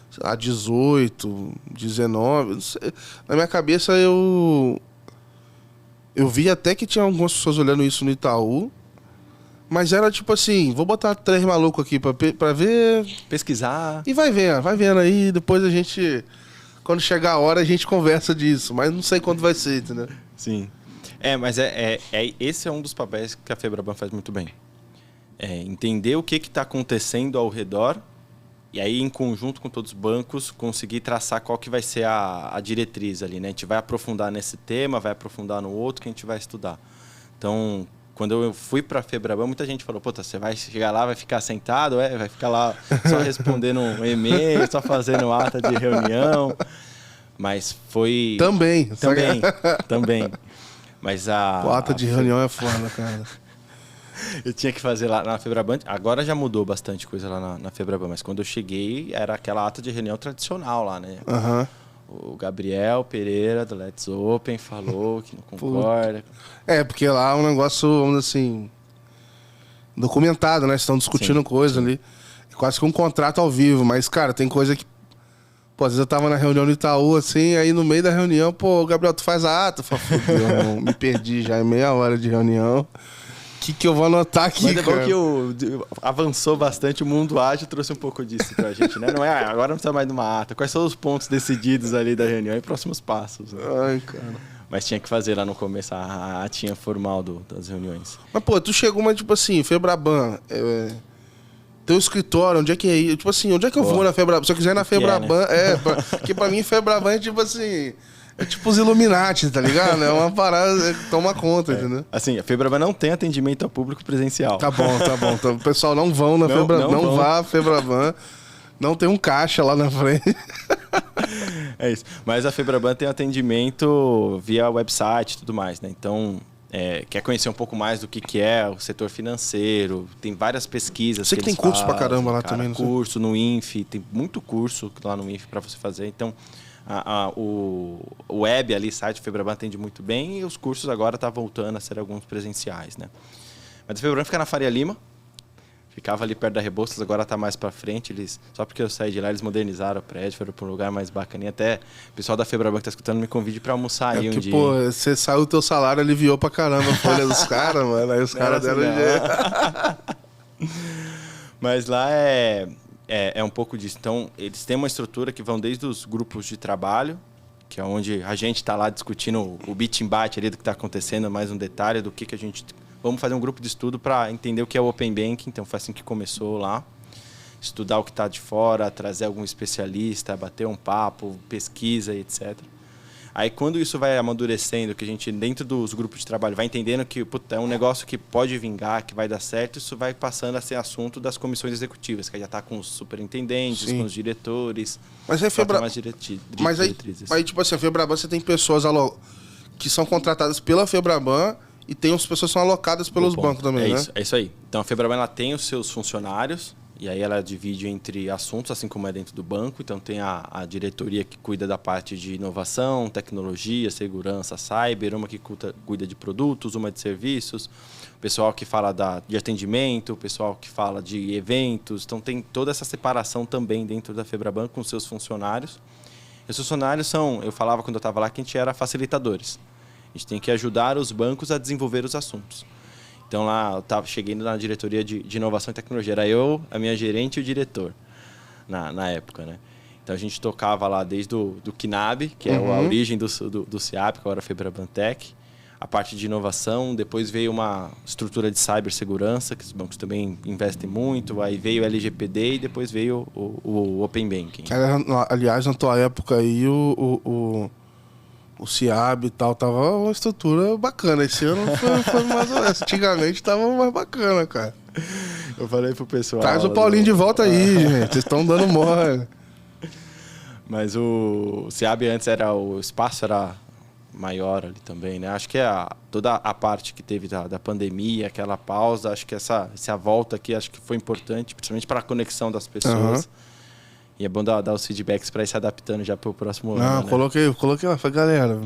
sei lá, 18, 19, não sei, na minha cabeça eu vi até que tinha algumas pessoas olhando isso no Itaú. Mas era tipo assim, vou botar 3 malucos aqui pra ver... Pesquisar. E vai vendo aí, depois a gente... Quando chegar a hora, a gente conversa disso. Mas não sei quando vai ser, entendeu? Sim. Mas esse é um dos papéis que a Febraban faz muito bem. Entender o que está acontecendo ao redor e aí, em conjunto com todos os bancos, conseguir traçar qual que vai ser a diretriz ali, né? A gente vai aprofundar nesse tema, vai aprofundar no outro que a gente vai estudar. Então... Quando eu fui para a Febraban, muita gente falou, puta, você vai chegar lá, vai ficar sentado, vai ficar lá só respondendo um e-mail, só fazendo ata de reunião. Mas foi... Também. Mas o ata de reunião é foda, cara. Eu tinha que fazer lá na Febraban. Agora já mudou bastante coisa lá na Febraban, mas quando eu cheguei, era aquela ata de reunião tradicional lá, né? Aham. O Gabriel Pereira, do Let's Open, falou que não concorda. Porque lá é um negócio, vamos dizer assim, documentado, né? Estão discutindo coisa ali. É quase que um contrato ao vivo. Mas, cara, tem coisa que... Pô, às vezes eu tava na reunião do Itaú, assim, aí no meio da reunião, pô, Gabriel, tu faz a ata? Eu falei, fudeu, me perdi já, é meia hora de reunião. O que eu vou anotar aqui, mas é cara? bom que avançou bastante, o mundo ágil trouxe um pouco disso pra gente, né? Não é, agora não precisa mais de uma ata. Quais são os pontos decididos ali da reunião e próximos passos? Né? Ai, cara. Mas tinha que fazer lá no começo a atinha formal das reuniões. Mas, pô, tu chegou, mas tipo assim, Febraban, teu escritório, onde é que é? Tipo assim, onde é que eu vou na Febraban? Se eu quiser ir na Febraban, né? Porque pra mim Febraban é tipo assim... É tipo os Illuminati, tá ligado? É uma parada que toma conta, entendeu? Assim, a Febraban não tem atendimento ao público presencial. Tá bom. Então, o pessoal não vão na Febraban, não vá à Febraban. Não tem um caixa lá na frente. É isso. Mas a Febraban tem atendimento via website e tudo mais, né? Então, quer conhecer um pouco mais do que é o setor financeiro, tem várias pesquisas. Você que tem curso pra caramba lá também, não sei? Curso no INF, tem muito curso lá no INF para você fazer. Então, o web ali, site Febraban atende muito bem e os cursos agora tá voltando a ser alguns presenciais, né? Mas a Febraban fica na Faria Lima, ficava ali perto da Rebouças, agora tá mais para frente. Só porque eu saí de lá, eles modernizaram o prédio, foram para um lugar mais bacaninho. Até o pessoal da Febraban que tá escutando me convide para almoçar aí um dia. Pô, você saiu, o teu salário aliviou pra caramba a folha dos caras, mano. Aí os caras deram jeito. Mas lá é um pouco disso. Então, eles têm uma estrutura que vão desde os grupos de trabalho, que é onde a gente está lá discutindo o bit-embate ali do que está acontecendo, mais um detalhe do que a gente vamos fazer um grupo de estudo para entender o que é o Open Banking. Então, foi assim que começou lá. Estudar o que está de fora, trazer algum especialista, bater um papo, pesquisa e etc. Aí, quando isso vai amadurecendo, que a gente, dentro dos grupos de trabalho, vai entendendo que é um negócio que pode vingar, que vai dar certo, isso vai passando a ser assunto das comissões executivas, que já está com os superintendentes, com os diretores. Mas aí, mas tipo assim, a Febraban, você tem pessoas que são contratadas pela Febraban e tem as pessoas que são alocadas pelos bancos também, né? É isso aí. Então, a Febraban ela tem os seus funcionários, e aí ela divide entre assuntos, assim como é dentro do banco. Então tem a diretoria que cuida da parte de inovação, tecnologia, segurança, cyber, uma que cuida de produtos, uma de serviços, o pessoal que fala de atendimento, o pessoal que fala de eventos. Então tem toda essa separação também dentro da Febraban com seus funcionários. E os funcionários são, eu falava quando eu estava lá que a gente era facilitadores. A gente tem que ajudar os bancos a desenvolver os assuntos. Então lá eu cheguei na diretoria de inovação e tecnologia. Era eu, a minha gerente e o diretor na época, né? Então a gente tocava lá desde do KNAB, que é a origem do CIAP, que agora é a Febrabantec, a parte de inovação. Depois veio uma estrutura de cibersegurança, que os bancos também investem muito. Aí veio o LGPD e depois veio o Open Banking. Aliás, na tua época aí, o CIAB e tal, tava uma estrutura bacana. Esse ano foi mais honesto. Antigamente tava mais bacana, cara. Eu falei pro pessoal... Traz o Paulinho de volta aí, gente. Vocês estão dando mole. Mas o CIAB antes o espaço era maior ali também, né? Acho que toda a parte que teve da pandemia, aquela pausa, acho que essa volta aqui acho que foi importante, principalmente para a conexão das pessoas. E é bom dar os feedbacks para ir se adaptando já para o próximo ano. Não, né? Coloquei lá. Falei, galera,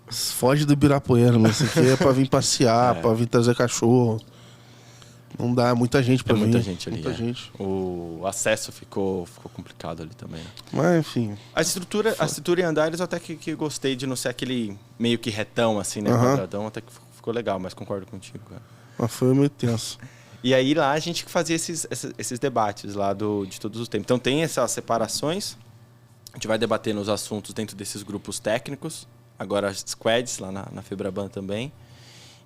foge do Ibirapuera, mas isso aqui é para vir passear, para vir trazer cachorro. Não dá, muita gente para vir. Muita gente ali. Muita gente. O acesso ficou complicado ali também. Mas, enfim. A estrutura em andares eu até que gostei de não ser aquele meio que retão, assim, né? Quadradão, até que ficou legal, mas concordo contigo, cara. Mas foi meio tenso. E aí lá a gente fazia esses debates lá de todos os temas. Então tem essas separações, a gente vai debatendo os assuntos dentro desses grupos técnicos, agora as squads lá na Febraban também,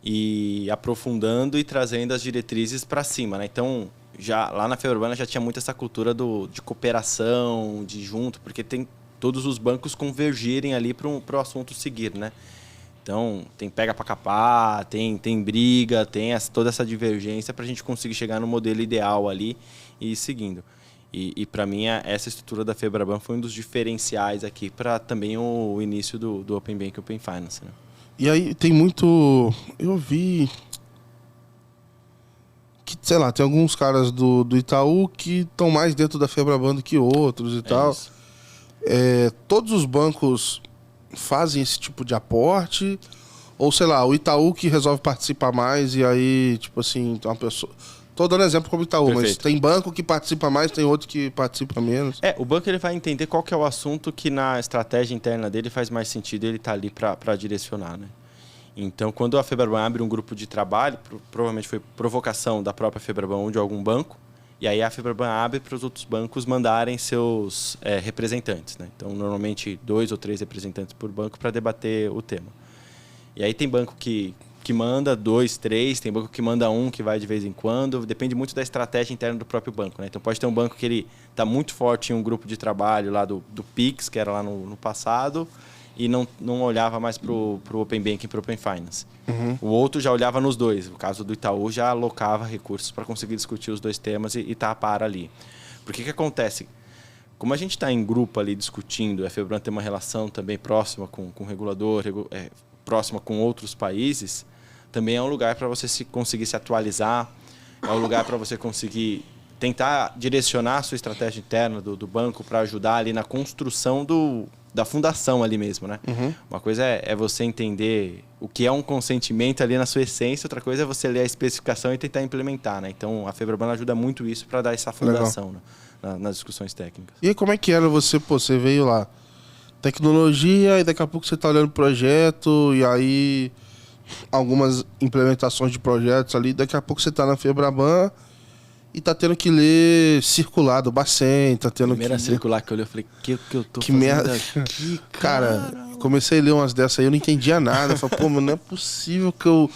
e aprofundando e trazendo as diretrizes para cima, né? Então já lá na Febraban já tinha muito essa cultura de cooperação, de junto, porque tem todos os bancos convergirem ali para o assunto seguir, né? Então, tem pega para capar, tem briga, tem toda essa divergência para a gente conseguir chegar no modelo ideal ali e ir seguindo. E para mim, essa estrutura da Febraban foi um dos diferenciais aqui para também o início do Open Bank e Open Finance. Né? E aí tem muito... Eu vi... que, sei lá, tem alguns caras do Itaú que estão mais dentro da Febraban do que outros e tal. Todos os bancos... fazem esse tipo de aporte? Ou, sei lá, o Itaú que resolve participar mais e aí, tipo assim, uma pessoa... Tô dando exemplo como Itaú, Perfeito. Mas tem banco que participa mais, tem outro que participa menos. O banco ele vai entender qual que é o assunto que na estratégia interna dele faz mais sentido ele estar ali para direcionar, né? Então, quando a Febraban abre um grupo de trabalho, provavelmente foi provocação da própria Febraban ou de algum banco, e aí a Febraban abre para os outros bancos mandarem seus representantes, né? Então, normalmente 2 ou 3 representantes por banco para debater o tema. E aí tem banco que manda 2, 3, tem banco que manda 1 que vai de vez em quando. Depende muito da estratégia interna do próprio banco, né? Então pode ter um banco que ele está muito forte em um grupo de trabalho lá do Pix, que era lá no passado, e não olhava mais para o Open Banking e para o Open Finance. O outro já olhava nos dois. No caso do Itaú, já alocava recursos para conseguir discutir os dois temas e estar a par ali. Porque o que acontece? Como a gente está em grupo ali discutindo, a Febraban tem uma relação também próxima com o regulador, próxima com outros países, também é um lugar para você conseguir se atualizar, é um lugar para você conseguir tentar direcionar a sua estratégia interna do banco para ajudar ali na construção da fundação ali mesmo, né? Uma coisa é você entender o que é um consentimento ali na sua essência, outra coisa é você ler a especificação e tentar implementar, né? Então, a Febraban ajuda muito isso para dar essa fundação, né? Nas discussões técnicas. E aí, como é que era você veio lá, tecnologia, e daqui a pouco você está olhando o projeto, e aí algumas implementações de projetos ali, daqui a pouco você está na Febraban e tá tendo que ler circular do Bacen, tá tendo Primeira circular que eu li, eu falei, que eu tô que fazendo merda aqui, cara, comecei a ler umas dessas aí, eu não entendia nada. Eu falei, pô, mas não é possível que eu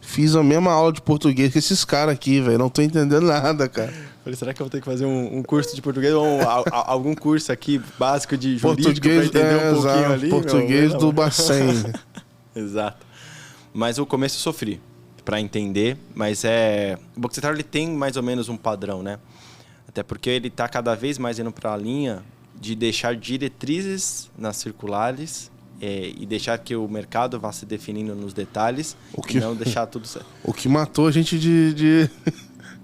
Fiz a mesma aula de português que esses caras aqui, velho. Não tô entendendo nada, cara. Falei, será que eu vou ter que fazer um curso de português ou algum curso aqui básico de jurídico Português, pra entender um pouquinho ali? Português do Bacen. Exato. Mas o começo eu sofri para entender, mas o Banco Central ele tem mais ou menos um padrão, né? Até porque ele está cada vez mais indo para a linha de deixar diretrizes nas circulares e deixar que o mercado vá se definindo nos detalhes e não deixar tudo certo. O que matou a gente de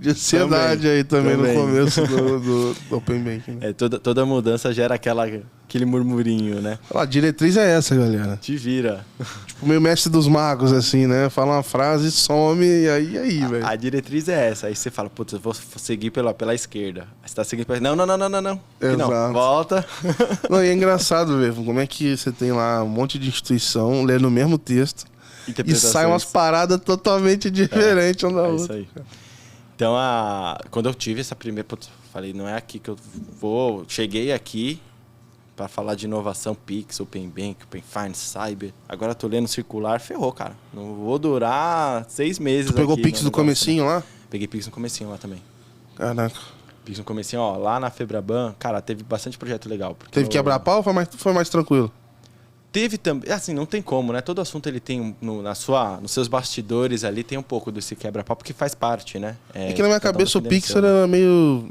ansiedade também no começo do Open Banking. Né? Toda mudança gera aquele murmurinho, né? A diretriz é essa, galera. Te vira. Tipo, meio mestre dos magos, assim, né? Fala uma frase, some e aí, velho. A diretriz é essa. Aí você fala, putz, eu vou seguir pela esquerda. Aí você tá seguindo pela... Não. Exato. Não, volta. Não, e é engraçado, velho. Como é que você tem lá um monte de instituição lendo o mesmo texto e sai umas paradas totalmente diferentes uma da outra. Isso aí. Então, quando eu tive essa primeira... Putz, falei, não é aqui que eu vou... Cheguei aqui para falar de inovação, Pix, Open Bank, Open Finance, Cyber. Agora eu tô lendo circular, ferrou, cara. Não vou durar 6 meses. Tu pegou o Pix no comecinho lá? Peguei Pix no comecinho lá também. Caraca. Pix no comecinho, ó, lá na Febraban, cara, teve bastante projeto legal. Teve que quebrar pau ou foi mais tranquilo? Teve também, assim, não tem como, né? Todo assunto ele tem nos seus bastidores ali tem um pouco desse quebra-pau, porque faz parte, né? É que na minha cabeça o Pix era meio...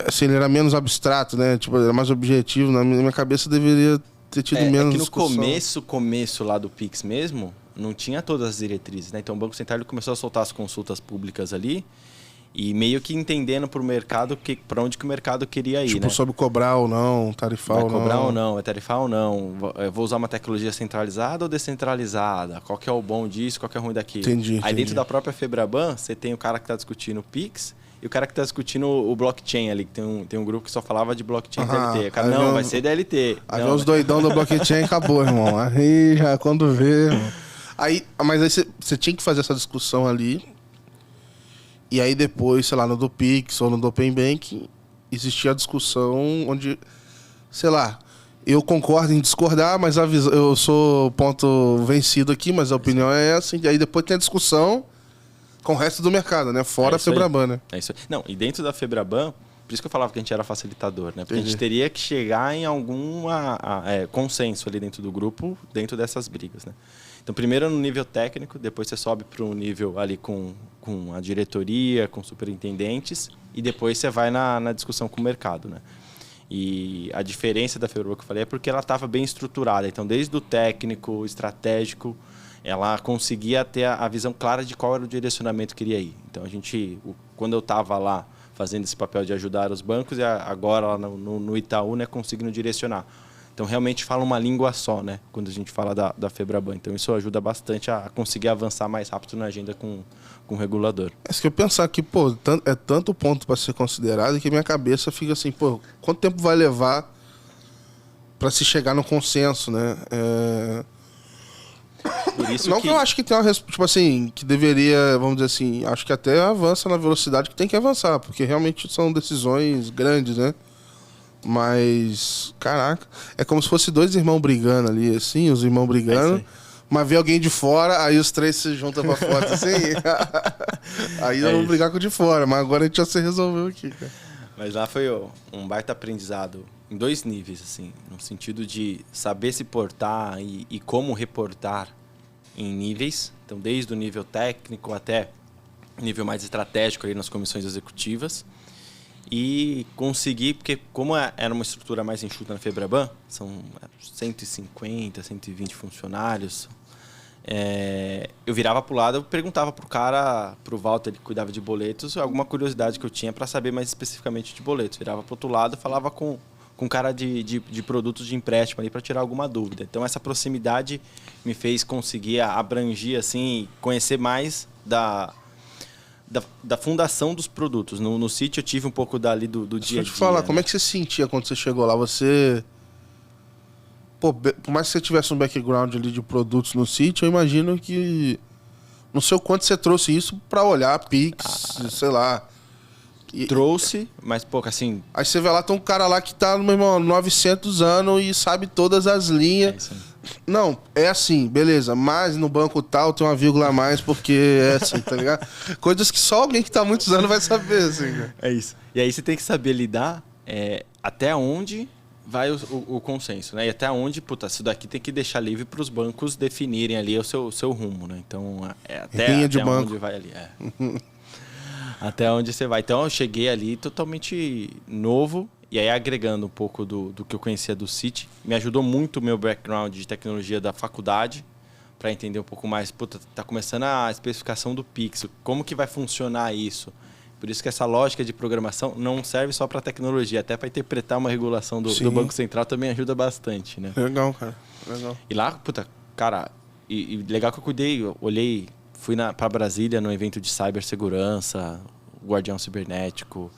Assim, ele era menos abstrato, né? Tipo, era mais objetivo. Na minha cabeça deveria ter tido menos que no discussão. começo lá do Pix mesmo, não tinha todas as diretrizes, né? Então o Banco Central ele começou a soltar as consultas públicas ali e meio que entendendo para o mercado para onde que o mercado queria ir, tipo, né? sobre cobrar ou não, tarifar ou não. Vai cobrar ou não, vai tarifar ou não. Eu vou usar uma tecnologia centralizada ou descentralizada? Qual que é o bom disso, qual que é o ruim daquilo? Entendi. Dentro da própria Febraban, você tem o cara que está discutindo o Pix e o cara que está discutindo o blockchain ali, que tem um grupo que só falava de blockchain DLT. O cara, não, vai ser DLT. Aí vem os doidão do blockchain e acabou, irmão. Aí já quando vê, irmão. Mas aí você tinha que fazer essa discussão ali. E aí depois, sei lá, no do Pix ou no do Open Banking, existia a discussão onde, sei lá, eu concordo em discordar, mas eu sou ponto vencido aqui, mas a opinião é essa. E aí depois tem a discussão com o resto do mercado, né? Fora a Febraban, né? É isso aí. Não, e dentro da Febraban, por isso que eu falava que a gente era facilitador, né? Porque a gente teria que chegar em algum consenso ali dentro do grupo, dentro dessas brigas, né? Então, primeiro no nível técnico, depois você sobe para um nível ali com a diretoria, com superintendentes, e depois você vai na discussão com o mercado, né? E a diferença da Febraban que eu falei é porque ela estava bem estruturada. Então, desde o técnico, estratégico, ela conseguia ter a visão clara de qual era o direcionamento que queria ir. Então, quando eu estava lá fazendo esse papel de ajudar os bancos, e agora lá no Itaú, né, conseguindo direcionar. Então, realmente fala uma língua só, né, quando a gente fala da Febraban. Então, isso ajuda bastante a conseguir avançar mais rápido na agenda com o regulador. É isso que eu pensar que, pô, é tanto ponto para ser considerado que minha cabeça fica assim, pô, quanto tempo vai levar para se chegar no consenso, né? Por isso não que eu acho que tem uma tipo assim, que deveria, vamos dizer assim, acho que até avança na velocidade que tem que avançar, porque realmente são decisões grandes, né? Mas, caraca, é como se fosse dois irmãos brigando ali, assim, os irmãos brigando, mas vê alguém de fora, aí os três se juntam pra fora, assim, aí eu vou brigar com o de fora, mas agora a gente já se resolveu aqui, cara. Mas lá foi um baita aprendizado em 2 níveis, assim, no sentido de saber se portar e como reportar em níveis, então desde o nível técnico até o nível mais estratégico ali nas comissões executivas, e conseguir, porque como era uma estrutura mais enxuta na Febraban, são 150, 120 funcionários, eu virava para o lado, eu perguntava para o cara, para o Walter, que cuidava de boletos, alguma curiosidade que eu tinha para saber mais especificamente de boletos. Virava para o outro lado, falava com cara de produtos de empréstimo ali para tirar alguma dúvida. Então, essa proximidade me fez conseguir abranger, assim, conhecer mais da fundação dos produtos. No sítio eu tive um pouco dali do dia a dia. Deixa eu te falar, né? como é que você se sentia quando você chegou lá? Você... Pô, por mais que você tivesse um background ali de produtos no sítio, eu imagino que... Não sei o quanto você trouxe isso pra olhar Pix, sei lá. Trouxe, mas pouco assim... Aí você vê lá, tem um cara lá que tá no mesmo 900 anos e sabe todas as linhas. Não, é assim, beleza, mas no banco tal tem uma vírgula a mais porque é assim, tá ligado? Coisas que só alguém que tá há muitos anos vai saber, assim, cara. É isso. E aí você tem que saber lidar até onde vai o consenso, né? E até onde, puta, isso daqui tem que deixar livre para os bancos definirem ali o seu rumo, né? Então, Linha de até banco. onde vai ali. Até onde você vai. Então, eu cheguei ali totalmente novo, e aí agregando um pouco do que eu conhecia do Citi, me ajudou muito o meu background de tecnologia da faculdade, para entender um pouco mais, puta, tá começando a especificação do Pix, como que vai funcionar isso? Por isso que essa lógica de programação não serve só para tecnologia, até para interpretar uma regulação do Banco Central também ajuda bastante, né? Legal, cara. Legal. E lá, puta, cara, e legal que eu olhei, fui para Brasília no evento de cibersegurança, Guardião Cibernético,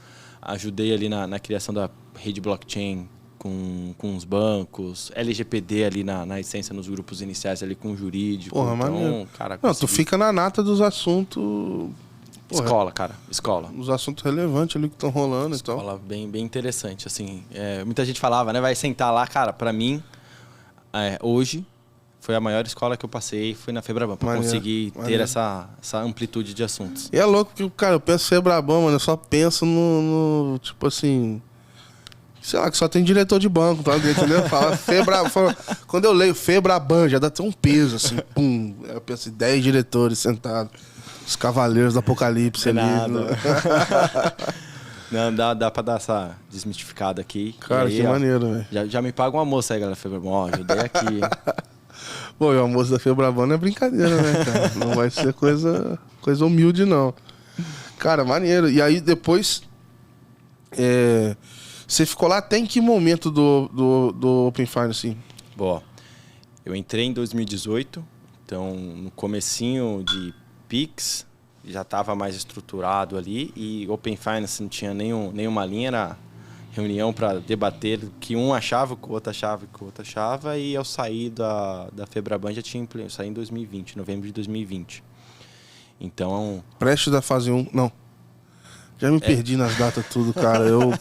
ajudei ali na criação da rede blockchain com os bancos, LGPD ali na essência, nos grupos iniciais ali com o jurídico. Porra, então, maneiro. cara, não, tu fica na nata dos assuntos... Porra, escola, cara, escola. Os assuntos relevantes ali que estão rolando e tal. Escola bem interessante, assim. Muita gente falava, né? Vai sentar lá, cara, pra mim, hoje, foi a maior escola que eu passei, foi na Febraban, pra conseguir ter essa amplitude de assuntos. E é louco que, cara, eu penso Febraban, mano, eu só penso no tipo assim... Sei lá, que só tem diretor de banco, tá? Entendeu? Fala Febraban. Quando eu leio Febraban, já dá até um peso, assim, pum. Eu penso em 10 diretores sentados. Os cavaleiros do apocalipse ali. Não, dá pra dar essa desmistificada aqui. Cara, aí, que maneiro, velho. Já me paga um almoço aí, galera. Febraban, ó, ajudei aqui. Pô, e o almoço da Febraban não é brincadeira, né, cara? Não vai ser coisa humilde, não. Cara, maneiro. E aí, depois... Você ficou lá até em que momento do Open Finance, assim? Boa. Eu entrei em 2018, então no comecinho de Pix, já estava mais estruturado ali, e Open Finance não tinha nenhuma linha, era reunião para debater o que um achava, o que o outro achava, e eu saí da Febraban, eu saí em 2020, novembro de 2020. Então... Prestes da fase 1, não. Já me perdi nas datas tudo, cara. Eu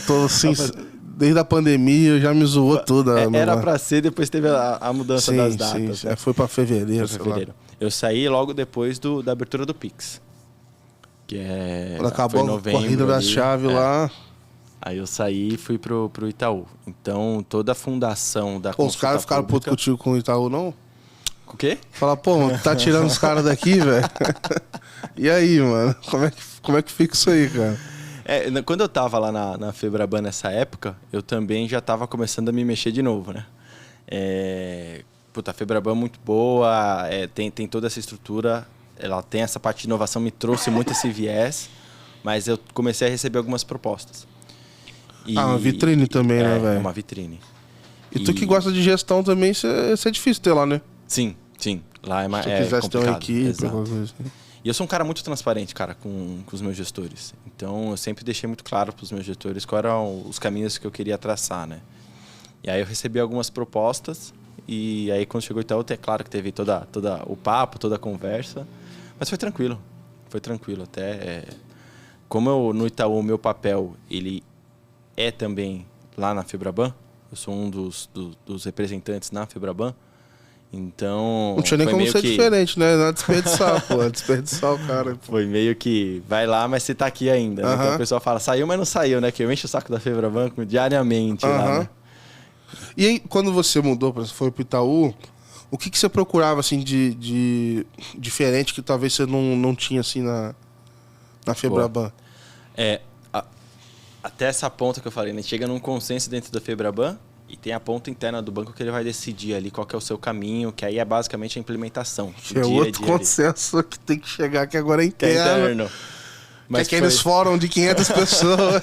tô assim, desde a pandemia já me zoou tudo. Era pra ser, depois teve a mudança das datas. Sim. Foi pra fevereiro, sei lá. Eu saí logo depois da abertura do Pix. Que quando acabou a corrida da chave lá. Aí eu saí e fui pro Itaú. Então, toda a fundação da Os caras ficaram putos contigo com o Itaú, não? O quê? Fala, pô, tá tirando os caras daqui, velho? E aí, mano? Como é que fica isso aí, cara? Quando eu tava lá na Febraban nessa época, eu também já tava começando a me mexer de novo, né? A Febraban é muito boa, tem toda essa estrutura, ela tem essa parte de inovação, me trouxe muito esse viés, mas eu comecei a receber algumas propostas. Uma vitrine também, né, velho? É uma vitrine. E tu que gosta de gestão também, isso é difícil ter lá, né? Sim. Lá é mais complicado. Se tu quisesse ter uma equipe, exato. Coisa assim. E eu sou um cara muito transparente, cara, com os meus gestores. Então, eu sempre deixei muito claro para os meus gestores quais eram os caminhos que eu queria traçar, né? E aí eu recebi algumas propostas. E aí, quando chegou o Itaú, é claro que teve toda o papo, toda a conversa. Mas foi tranquilo. Foi tranquilo. Até como no Itaú, o meu papel, ele é também lá na Febraban. Eu sou um dos representantes na Febraban. Então... Não tinha nem como ser diferente, né? Não é desperdiçar, pô. É desperdiçar o cara. Pô. Foi meio que... Vai lá, mas você tá aqui ainda. Né? Então o pessoal fala, saiu, mas não saiu, né? Que eu encho o saco da Febraban diariamente lá, né? E aí, quando você mudou, foi pro Itaú, o que você procurava, assim, de diferente que talvez você não tinha, assim, na Febraban? Até essa ponta que eu falei, né? Chega num consenso dentro da Febraban e tem a ponta interna do banco que ele vai decidir ali qual que é o seu caminho, que aí é basicamente a implementação. Que é outro consenso que tem que chegar, que agora é interno. Mas que é aqueles fóruns de 500 pessoas.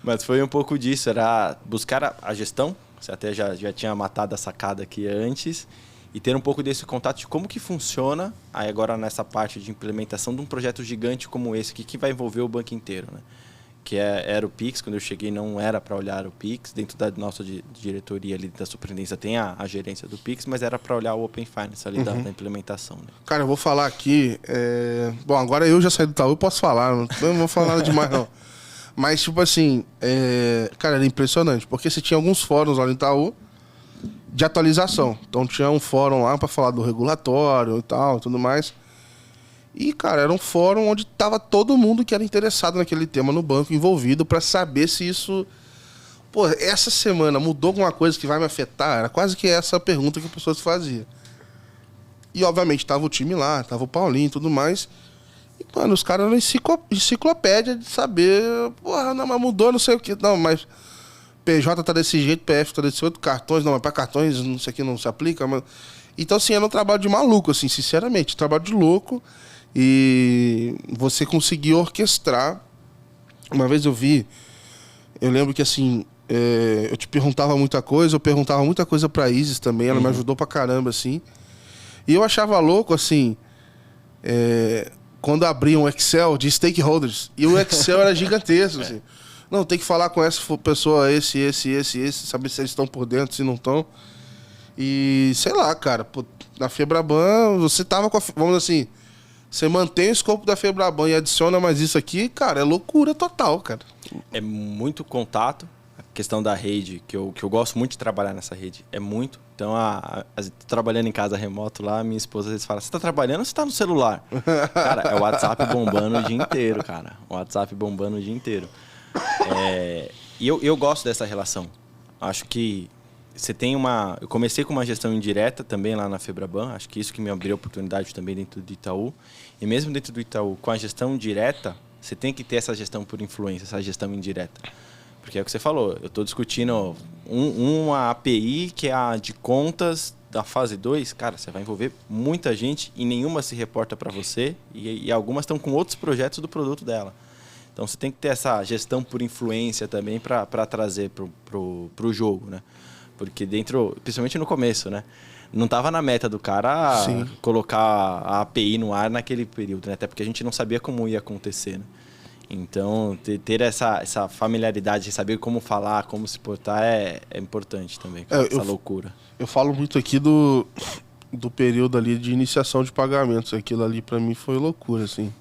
Mas foi um pouco disso, era buscar a gestão, você até já tinha matado a sacada aqui antes, e ter um pouco desse contato de como que funciona, aí agora nessa parte de implementação de um projeto gigante como esse, que vai envolver o banco inteiro, né? Que era o Pix, quando eu cheguei não era para olhar o Pix, dentro da nossa diretoria ali da superintendência tem a gerência do Pix, mas era para olhar o Open Finance ali da implementação. Né? Cara, eu vou falar aqui, bom, agora eu já saí do Itaú, eu posso falar, não vou falar nada demais não. Mas, tipo assim, cara, era impressionante. Porque você tinha alguns fóruns lá no Itaú de atualização. Então tinha um fórum lá pra falar do regulatório e tal, tudo mais. E, cara, era um fórum onde tava todo mundo que era interessado naquele tema no banco envolvido pra saber se isso... Pô, essa semana mudou alguma coisa que vai me afetar? Era quase que essa a pergunta que a pessoa se fazia. E, obviamente, tava o time lá, tava o Paulinho e tudo mais. E, mano, os caras eram enciclopédia de saber... Porra, não, mas mudou, não sei o que. Não, mas... PJ tá desse jeito, PF tá desse outro, cartões, não, mas pra cartões não sei o que não se aplica, mas... Então, assim, era um trabalho de maluco, assim, sinceramente, trabalho de louco, e você conseguir orquestrar. Uma vez eu lembro que, assim, eu te perguntava muita coisa, eu perguntava muita coisa pra Isis também, ela me ajudou pra caramba, assim, e eu achava louco, assim, quando abriam um Excel de stakeholders, e o Excel era gigantesco, assim. Não, tem que falar com essa pessoa, esse, saber se eles estão por dentro, se não estão. E, sei lá, cara, pô, na Febraban, você tava com a... Vamos assim, você mantém o escopo da Febraban e adiciona mais isso aqui, cara, é loucura total, cara. É muito contato. A questão da rede, que eu gosto muito de trabalhar nessa rede, é muito. Então, trabalhando em casa remoto lá, minha esposa às vezes fala, você tá trabalhando ou você tá no celular? Cara, é o WhatsApp bombando o dia inteiro, cara. O WhatsApp bombando o dia inteiro. E eu gosto dessa relação. Acho que você tem uma... Eu comecei com uma gestão indireta também lá na Febraban. Acho que isso que me abriu oportunidade também dentro do Itaú. E mesmo dentro do Itaú, com a gestão direta, você tem que ter essa gestão por influência, essa gestão indireta. Porque é o que você falou. Eu estou discutindo uma API que é a de contas da fase 2. Cara, você vai envolver muita gente e nenhuma se reporta para você. E algumas estão com outros projetos do produto dela. Então, você tem que ter essa gestão por influência também para trazer pro jogo, né? Porque principalmente no começo, né? Não estava na meta do cara colocar a API no ar naquele período, né? Até porque a gente não sabia como ia acontecer, né? Então, ter essa familiaridade de saber como falar, como se portar é importante também, essa loucura. Eu falo muito aqui do período ali de iniciação de pagamentos. Aquilo ali, para mim, foi loucura, assim.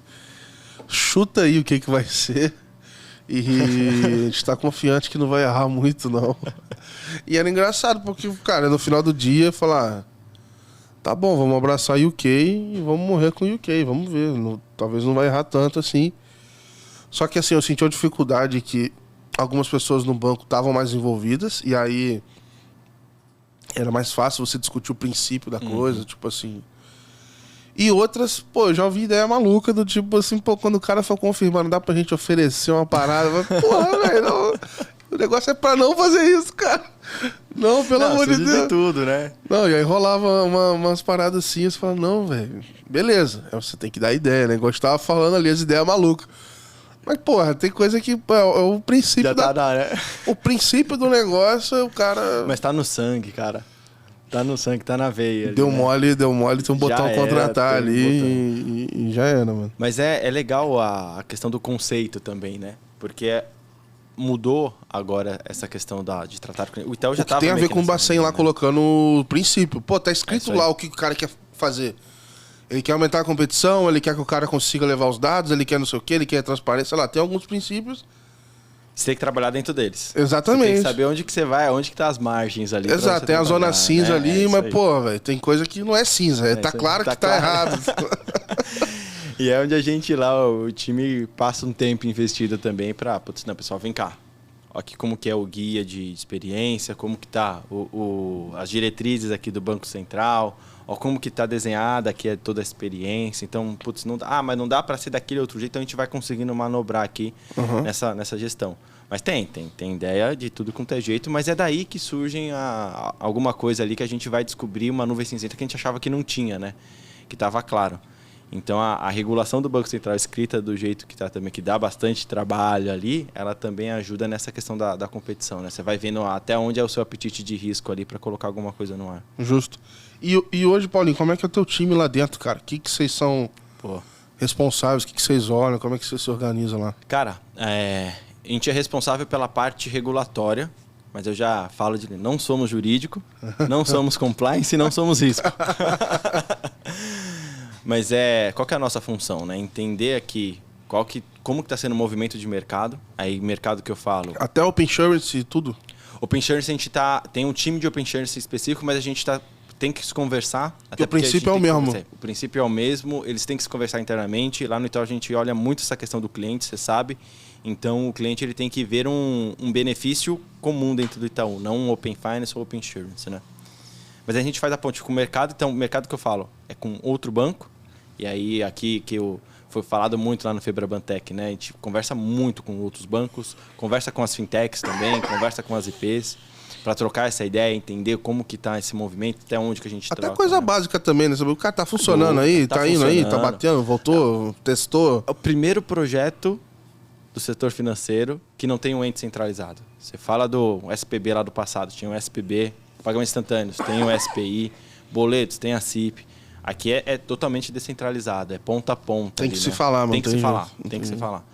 Chuta aí o que vai ser. E a gente tá confiante que não vai errar muito, não. E era engraçado, porque, cara, no final do dia, falar... Tá bom, vamos abraçar o UK e vamos morrer com o UK. Vamos ver. Talvez não vai errar tanto assim. Só que, assim, eu senti uma dificuldade que algumas pessoas no banco estavam mais envolvidas. E aí... Era mais fácil você discutir o princípio da coisa. Tipo assim... E outras, pô, eu já ouvi ideia maluca do tipo assim, pô, quando o cara for confirmar, não dá pra gente oferecer uma parada. Mas, porra, velho, o negócio é pra não fazer isso, cara. Não, pelo amor de Deus. Tudo, né? Não, e aí rolava umas paradas assim, você fala, não, velho, beleza, você tem que dar ideia, né? Igual eu tava falando ali, as ideias malucas. Mas, porra, tem coisa que é o princípio né? O princípio do negócio, o cara... Mas tá no sangue, cara. Tá no sangue, tá na veia. Ali, deu mole, tem um botão contratar ali e já era, mano. Mas é legal a questão do conceito também, né? Porque mudou agora essa questão de tratar com... O Itaú já tava... Tem a ver com o Bacen lá, né? Colocando o princípio. Pô, tá escrito lá o que o cara quer fazer. Ele quer aumentar a competição, ele quer que o cara consiga levar os dados, ele quer não sei o quê, ele quer transparência, sei lá, tem alguns princípios... Você tem que trabalhar dentro deles. Exatamente. Você tem que saber onde que você vai, onde que tá as margens ali. Exato, tem a zona cinza ali, mas, pô, velho, tem coisa que não é cinza. Tá claro que tá errado. E é onde a gente lá, o time passa um tempo investido também pra... Putz, não, pessoal, vem cá. Ó, aqui como que é o guia de experiência, como que tá as diretrizes aqui do Banco Central, ó, como que tá desenhada aqui é toda a experiência. Então, putz, não dá, mas não dá para ser daquele outro jeito, então a gente vai conseguindo manobrar aqui nessa gestão. Mas tem ideia de tudo quanto é jeito, mas é daí que surgem alguma coisa ali que a gente vai descobrir uma nuvem cinzenta que a gente achava que não tinha, né? Que estava claro. Então, a regulação do Banco Central escrita do jeito que está também, que dá bastante trabalho ali, ela também ajuda nessa questão da competição, né? Você vai vendo até onde é o seu apetite de risco ali para colocar alguma coisa no ar. Justo. E hoje, Paulinho, como é que é o teu time lá dentro, cara? O que vocês são responsáveis? O que vocês olham? Como é que você se organiza lá? Cara, a gente é responsável pela parte regulatória, mas eu já falo de não somos jurídico, não somos compliance e não somos risco. Mas qual que é a nossa função, né? Entender aqui como que está sendo o movimento de mercado. Aí, mercado que eu falo... Até Open Insurance e tudo? Open Insurance, a gente tem um time de Open Insurance específico, mas a gente tem que se conversar. Até o princípio é o mesmo. O princípio é o mesmo, eles têm que se conversar internamente. Lá no Itaú a gente olha muito essa questão do cliente, você sabe. Então o cliente ele tem que ver um benefício comum dentro do Itaú, não um Open Finance ou Open Insurance, né? Mas a gente faz a ponte com o mercado. Então o mercado que eu falo é com outro banco. E aí aqui que foi falado muito lá no Febraban Tech, né? A gente conversa muito com outros bancos, conversa com as fintechs também, conversa com as IPs, para trocar essa ideia, entender como que tá esse movimento, até onde que a gente troca. Até coisa básica também, né? O cara tá funcionando aí, tá indo aí, tá batendo, voltou, testou. É o primeiro projeto do setor financeiro que não tem um ente centralizado. Você fala do SPB lá do passado, tinha o SPB, pagamentos instantâneos, tem o SPI, boletos, tem a CIP. Aqui é totalmente descentralizado, é ponta a ponta. Tem que se falar, mano. Tem que se falar, tem que se falar.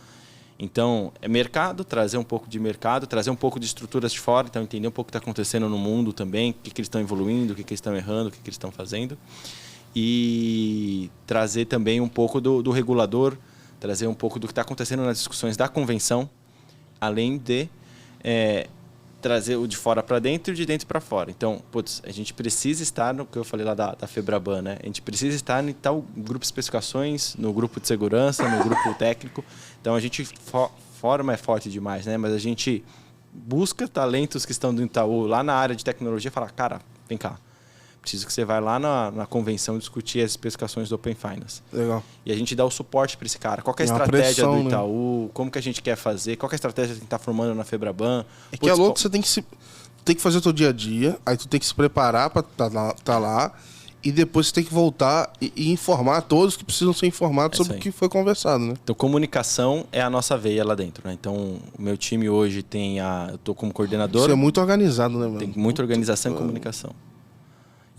Então, é mercado, trazer um pouco de mercado, trazer um pouco de estruturas de fora, então entender um pouco o que está acontecendo no mundo também, o que eles estão evoluindo, o que eles estão errando, o que eles estão fazendo. E trazer também um pouco do regulador, trazer um pouco do que está acontecendo nas discussões da convenção, além de trazer o de fora para dentro e o de dentro para fora. Então, a gente precisa estar no que eu falei lá da Febraban, né? A gente precisa estar em tal grupo de especificações, no grupo de segurança, no grupo técnico. Então, a gente forma é forte demais, né? Mas a gente busca talentos que estão do Itaú lá na área de tecnologia e fala, cara, vem cá. Preciso que você vá lá na convenção discutir as especificações do Open Finance. Legal. E a gente dá o suporte para esse cara. Qual que é a estratégia do Itaú? Né? Como que a gente quer fazer? Qual que é a estratégia que a gente está formando na Febraban? É que é louco, você tem que fazer o teu dia a dia, aí tu tem que se preparar para tá lá, e depois você tem que voltar e informar todos que precisam ser informados sobre o que foi conversado, né? Então, comunicação é a nossa veia lá dentro, né? Então, o meu time hoje eu tô como coordenador. Você é muito organizado, né, mano? Tem muita organização e comunicação.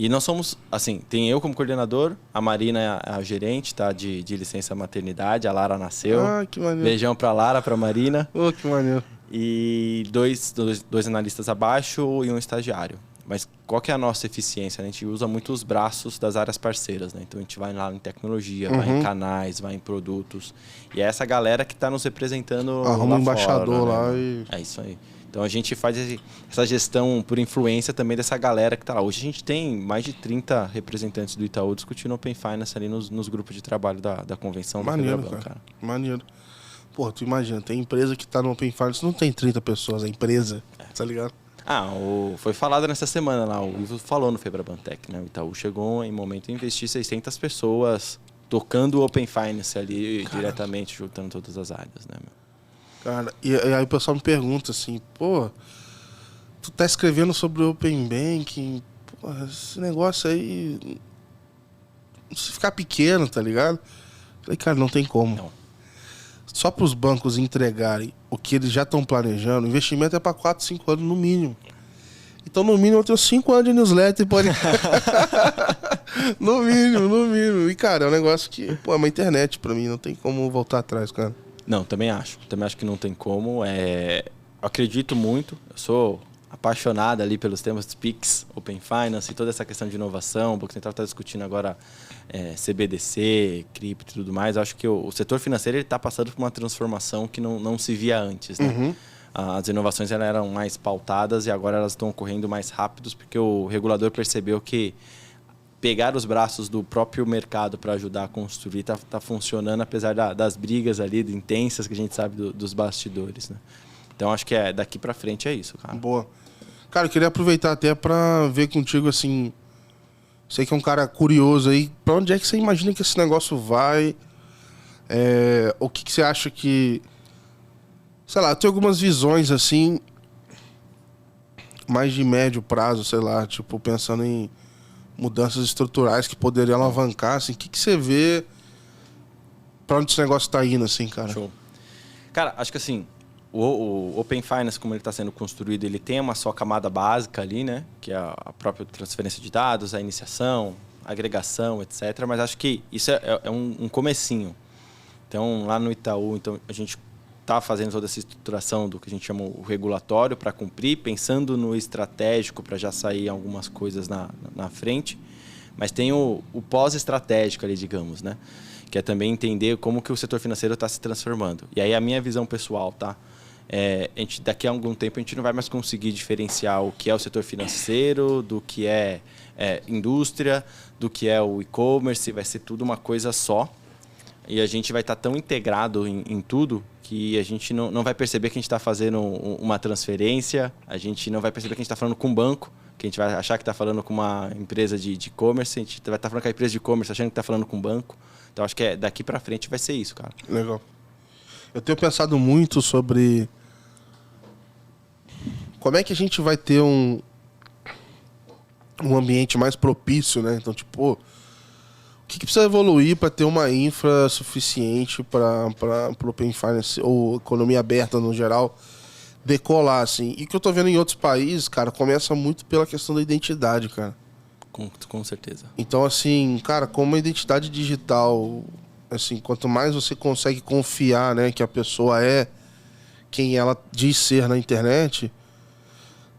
E nós somos, assim, tem eu como coordenador, a Marina é a gerente, tá? De licença maternidade, a Lara nasceu. Ah, que maneiro. Beijão pra Lara, pra Marina. Que maneiro. E dois analistas abaixo e um estagiário. Mas qual que é a nossa eficiência? A gente usa muito os braços das áreas parceiras, né? Então a gente vai lá em tecnologia, vai em canais, vai em produtos. E é essa galera que está nos representando. Arruma um embaixador fora, lá né? e... É isso aí. Então a gente faz essa gestão por influência também dessa galera que está lá. Hoje a gente tem mais de 30 representantes do Itaú discutindo Open Finance ali nos grupos de trabalho da convenção. Maneiro, cara. Maneiro. Pô, tu imagina, tem empresa que tá no Open Finance, não tem 30 pessoas, é empresa, tá ligado? Foi falado nessa semana lá, o Ivo falou no Febraban Tech, né? O Itaú chegou em momento a investir 600 pessoas tocando o Open Finance ali diretamente, juntando todas as áreas, né, meu? Cara, e aí o pessoal me pergunta assim, pô, tu tá escrevendo sobre o Open Banking, pô, esse negócio aí, se ficar pequeno, tá ligado? Falei, cara, não tem como. Não. Só para os bancos entregarem o que eles já estão planejando, o investimento é para 4, 5 anos no mínimo. Então, no mínimo, eu tenho 5 anos de newsletter. No mínimo. E, cara, é um negócio que, pô, é uma internet para mim, não tem como voltar atrás, cara. Não, também acho. Também acho que não tem como. Eu acredito muito. Eu sou apaixonado ali pelos temas de PIX, Open Finance e toda essa questão de inovação. O Banco Central está discutindo agora CBDC, cripto e tudo mais. Eu acho que o setor financeiro está passando por uma transformação que não se via antes, né? Uhum. As inovações eram mais pautadas e agora elas estão ocorrendo mais rápidos porque o regulador percebeu que pegar os braços do próprio mercado para ajudar a construir tá funcionando, apesar das brigas ali intensas que a gente sabe dos bastidores, né? Então, acho que daqui para frente é isso, cara. Boa. Cara, eu queria aproveitar até para ver contigo, assim... Sei que é um cara curioso aí. Para onde é que você imagina que esse negócio vai? O que você acha que... Sei lá, tem algumas visões, assim... Mais de médio prazo, sei lá. Tipo, pensando em mudanças estruturais que poderiam alavancar, assim. O que você vê para onde esse negócio tá indo, assim, cara? Show. Cara, acho que assim... O Open Finance, como ele está sendo construído, ele tem uma só camada básica ali, né? Que é a própria transferência de dados, a iniciação, a agregação, etc. Mas acho que isso é um comecinho. Então, lá no Itaú, a gente está fazendo toda essa estruturação do que a gente chama o regulatório para cumprir, pensando no estratégico para já sair algumas coisas na frente. Mas tem o pós-estratégico ali, digamos, né? Que é também entender como que o setor financeiro está se transformando. E aí a minha visão pessoal, tá? Daqui a algum tempo a gente não vai mais conseguir diferenciar o que é o setor financeiro, do que é indústria, do que é o e-commerce, vai ser tudo uma coisa só. E a gente vai estar tão integrado em tudo que a gente não vai perceber que a gente está fazendo uma transferência, a gente não vai perceber que a gente está falando com um banco, que a gente vai achar que está falando com uma empresa de e-commerce, a gente vai estar falando com a empresa de e-commerce achando que está falando com um banco. Então, acho que daqui para frente vai ser isso, cara. Legal. Eu tenho pensado muito sobre como é que a gente vai ter um ambiente mais propício, né? Então, tipo, o que precisa evoluir para ter uma infra suficiente para o Open Finance ou economia aberta no geral decolar, assim? E o que eu tô vendo em outros países, cara, começa muito pela questão da identidade, cara. Com certeza. Então, assim, cara, como a identidade digital, assim, quanto mais você consegue confiar, né, que a pessoa é quem ela diz ser na internet,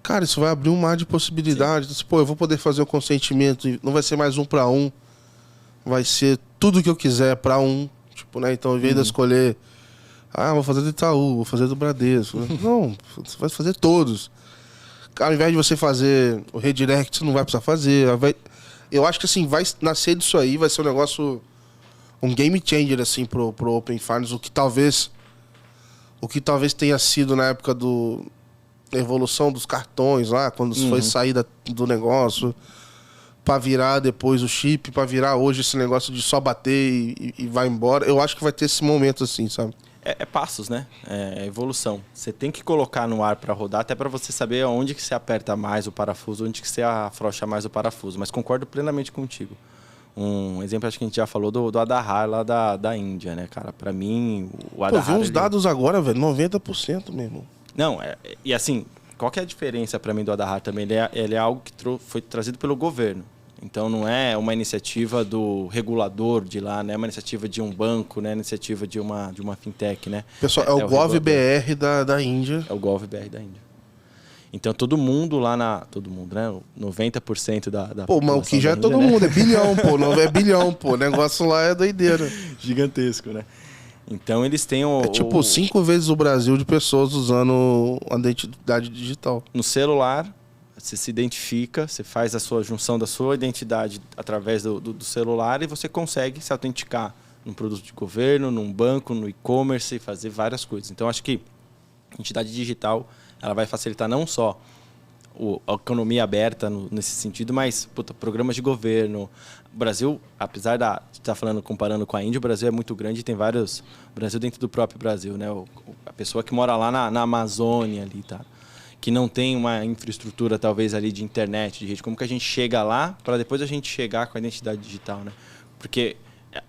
cara, isso vai abrir um mar de possibilidades. Então, pô, eu vou poder fazer o consentimento, não vai ser mais 1 para 1, vai ser tudo que eu quiser para 1, tipo, né? Então, ao invés de eu escolher, vou fazer do Itaú, vou fazer do Bradesco. Não, você vai fazer todos. Ao invés de você fazer o redirect, você não vai precisar fazer. Eu acho que assim, vai nascer disso aí, vai ser um negócio, um game changer assim pro Open Finance, o que talvez tenha sido na época da evolução dos cartões lá, quando foi sair do negócio, para virar depois o chip, para virar hoje esse negócio de só bater e vai embora. Eu acho que vai ter esse momento assim, sabe? Passos, né? É evolução. Você tem que colocar no ar para rodar, até para você saber onde que você aperta mais o parafuso, onde que você afrouxa mais o parafuso. Mas concordo plenamente contigo. Um exemplo, acho que a gente já falou do Aadhaar lá da Índia, né, cara? Para mim, o Aadhaar... Eu vi uns dados agora, velho, 90% mesmo. Não, e assim, qual que é a diferença para mim do Aadhaar também? Ele é algo que foi trazido pelo governo. Então, não é uma iniciativa do regulador de lá, não é uma iniciativa de um banco, não é uma iniciativa de uma fintech, né? Pessoal, é o GovBR da Índia. É o GovBR da Índia. Então, todo mundo lá todo mundo, né? 90% da pô, mas o que já é todo mundo, é bilhão, pô. Não é bilhão, pô. O negócio lá é doideira. Gigantesco, né? Então, eles têm É tipo 5 vezes o Brasil de pessoas usando a identidade digital. No celular... Você se identifica, você faz a sua junção da sua identidade através do celular e você consegue se autenticar num produto de governo, num banco, no e-commerce, fazer várias coisas. Então, acho que a entidade digital ela vai facilitar não só a economia aberta nesse sentido, mas programas de governo. O Brasil, apesar de estar comparando com a Índia, o Brasil é muito grande e tem vários... O Brasil dentro do próprio Brasil, né? A pessoa que mora lá na Amazônia ali, tá? Que não tem uma infraestrutura, talvez, ali de internet, de rede. Como que a gente chega lá para depois a gente chegar com a identidade digital, né? Porque,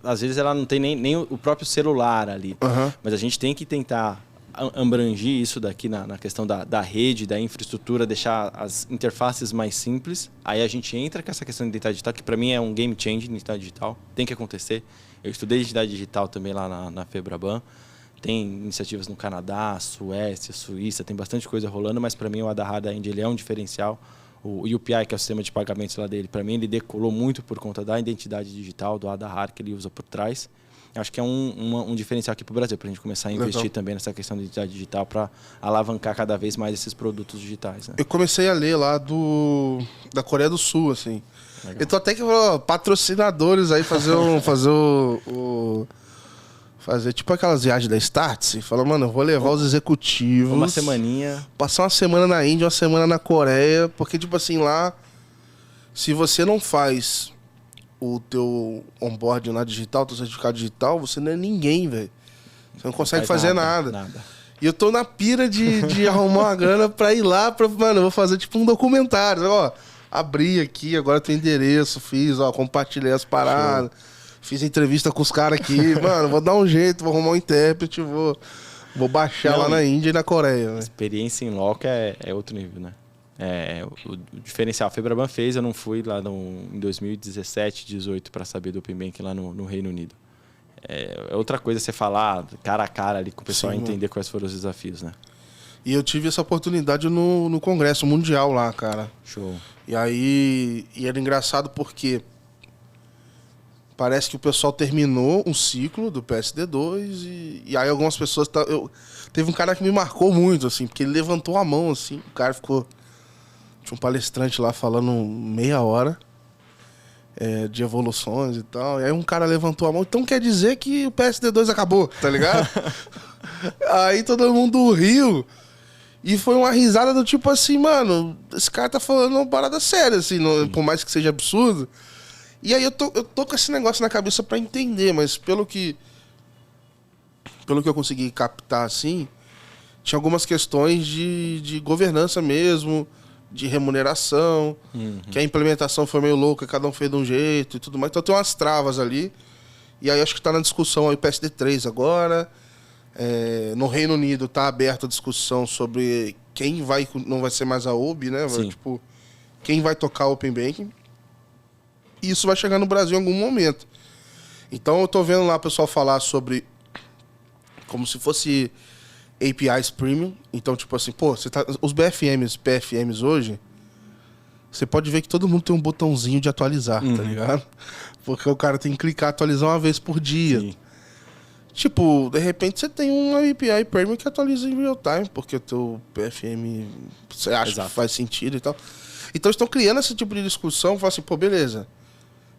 às vezes, ela não tem nem o próprio celular ali. Mas a gente tem que tentar abrangir isso daqui na questão da rede, da infraestrutura, deixar as interfaces mais simples. Aí a gente entra com essa questão de identidade digital, que para mim é um game changer, identidade digital. Tem que acontecer. Eu estudei identidade digital também lá na Febraban. Tem iniciativas no Canadá, Suécia, Suíça, tem bastante coisa rolando, mas para mim o Aadhaar da Índia ele é um diferencial. O UPI, que é o sistema de pagamentos lá dele, para mim ele decolou muito por conta da identidade digital, do Aadhaar que ele usa por trás. Acho que é um diferencial aqui para o Brasil, para a gente começar a investir também nessa questão de identidade digital para alavancar cada vez mais esses produtos digitais. Né? Eu comecei a ler lá da Coreia do Sul, assim. Legal. Eu tô até que patrocinadores aí fazer tipo aquelas viagens da Startse. Fala, mano, eu vou levar os executivos. Uma semaninha. Passar uma semana na Índia, uma semana na Coreia. Porque, tipo assim, lá, se você não faz o teu onboard na digital, teu certificado digital, você não é ninguém, velho. Você não consegue fazer nada. E eu tô na pira de arrumar uma grana pra ir lá. Mano, eu vou fazer tipo um documentário. Ó, abri aqui, agora tem endereço, fiz, ó, compartilhei as paradas. Show. Fiz entrevista com os caras aqui. Mano, vou dar um jeito, vou arrumar um intérprete, vou baixar lá na Índia e na Coreia. Né? Experiência em loco é outro nível, né? O diferencial. A Febraban fez, eu não fui lá em 2017, 2018 para saber do Open Bank lá no Reino Unido. É outra coisa você falar cara a cara ali com o pessoal e entender quais foram os desafios, né? E eu tive essa oportunidade no Congresso Mundial lá, cara. Show. E aí... E era engraçado porque parece que o pessoal terminou um ciclo do PSD2 e aí algumas pessoas... Teve um cara que me marcou muito, assim, porque ele levantou a mão, assim, o cara ficou... Tinha um palestrante lá falando meia hora de evoluções e tal, e aí um cara levantou a mão, então quer dizer que o PSD2 acabou, tá ligado? Aí todo mundo riu e foi uma risada do tipo assim, mano, esse cara tá falando uma parada séria, assim, por mais que seja absurdo. E aí eu tô com esse negócio na cabeça pra entender, mas pelo que eu consegui captar, assim, tinha algumas questões de governança mesmo, de remuneração, que a implementação foi meio louca, cada um fez de um jeito e tudo mais. Então tem umas travas ali. E aí acho que tá na discussão aí o PSD3 agora. No Reino Unido tá aberta a discussão sobre quem não vai ser mais a OAB, né? Tipo, quem vai tocar o Open Banking. E isso vai chegar no Brasil em algum momento. Então eu tô vendo lá o pessoal falar sobre como se fosse APIs Premium. Então, tipo assim, pô, os BFMs, PFMs hoje, você pode ver que todo mundo tem um botãozinho de atualizar, tá ligado? Porque o cara tem que clicar atualizar uma vez por dia. Sim. Tipo, de repente você tem uma API Premium que atualiza em real time, porque o teu PFM você acha que faz sentido e tal. Então eles estão criando esse tipo de discussão, falam assim, pô, beleza.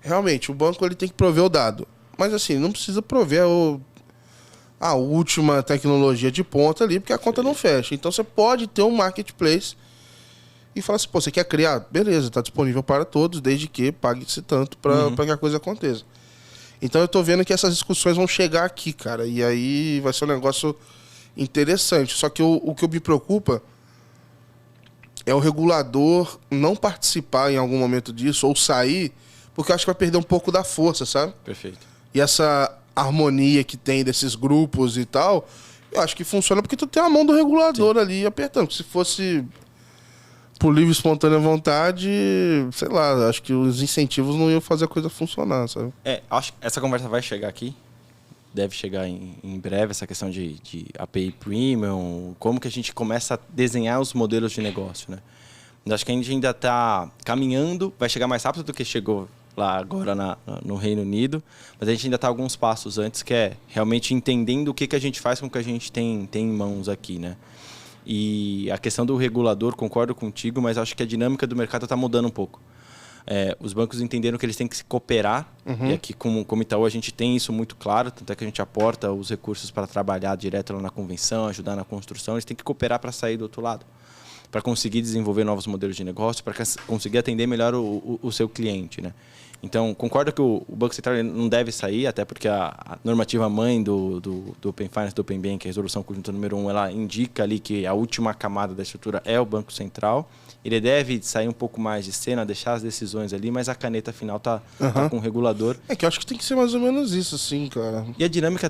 Realmente, o banco ele tem que prover o dado. Mas assim, não precisa prover a última tecnologia de ponta ali, porque a conta não fecha. Então você pode ter um marketplace e falar assim, pô, você quer criar? Beleza, está disponível para todos, desde que pague-se tanto para que a coisa aconteça. Então eu tô vendo que essas discussões vão chegar aqui, cara, e aí vai ser um negócio interessante. Só que o que me preocupa é o regulador não participar em algum momento disso, ou sair, porque eu acho que vai perder um pouco da força, sabe? Perfeito. E essa harmonia que tem desses grupos e tal, eu acho que funciona porque tu tem a mão do regulador ali apertando. Se fosse por livre e espontânea vontade, sei lá, acho que os incentivos não iam fazer a coisa funcionar, sabe? Acho que essa conversa vai chegar aqui. Deve chegar em breve, essa questão de API Premium, como que a gente começa a desenhar os modelos de negócio, né? Mas acho que a gente ainda está caminhando, vai chegar mais rápido do que chegou lá agora no Reino Unido, mas a gente ainda está alguns passos antes, que é realmente entendendo o que a gente faz com o que a gente tem em mãos aqui, né? E a questão do regulador, concordo contigo, mas acho que a dinâmica do mercado está mudando um pouco. Os bancos entenderam que eles têm que se cooperar, e aqui como Itaú a gente tem isso muito claro, tanto é que a gente aporta os recursos para trabalhar direto lá na convenção, ajudar na construção, eles têm que cooperar para sair do outro lado, para conseguir desenvolver novos modelos de negócio, para conseguir atender melhor o seu cliente, né? Então, concordo que o Banco Central não deve sair, até porque a normativa mãe do Open Finance, do Open Bank, a resolução conjunta número 1, ela indica ali que a última camada da estrutura é o Banco Central. Ele deve sair um pouco mais de cena, deixar as decisões ali, mas a caneta final tá com o regulador. Que eu acho que tem que ser mais ou menos isso, sim, cara. E a dinâmica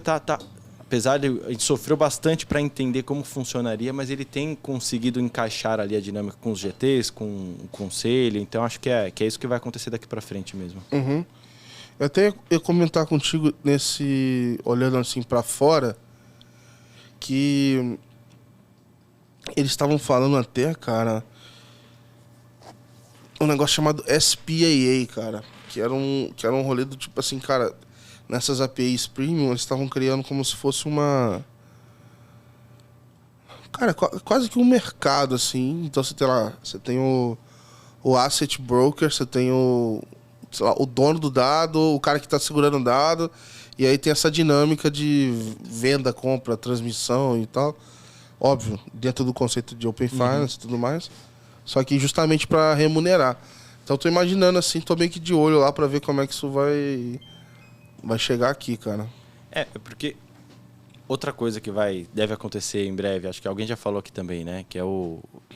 apesar de a gente sofreu bastante para entender como funcionaria, mas ele tem conseguido encaixar ali a dinâmica com os GTs, com o conselho. Então acho que é isso que vai acontecer daqui para frente mesmo. Eu até ia comentar contigo olhando assim para fora, que eles estavam falando até, cara, um negócio chamado SPAA, cara, que era um rolê do tipo assim, cara, nessas APIs Premium, eles estavam criando como se fosse uma... Cara, quase que um mercado, assim. Então você tem o asset broker, você tem sei lá, o dono do dado, o cara que está segurando o dado, e aí tem essa dinâmica de venda, compra, transmissão e tal. Óbvio, dentro do conceito de Open Finance e tudo mais. Só que justamente para remunerar. Então eu tô imaginando assim, tô meio que de olho lá para ver como é que isso vai chegar aqui, cara. Porque outra coisa que deve acontecer em breve, acho que alguém já falou aqui também, né? Que a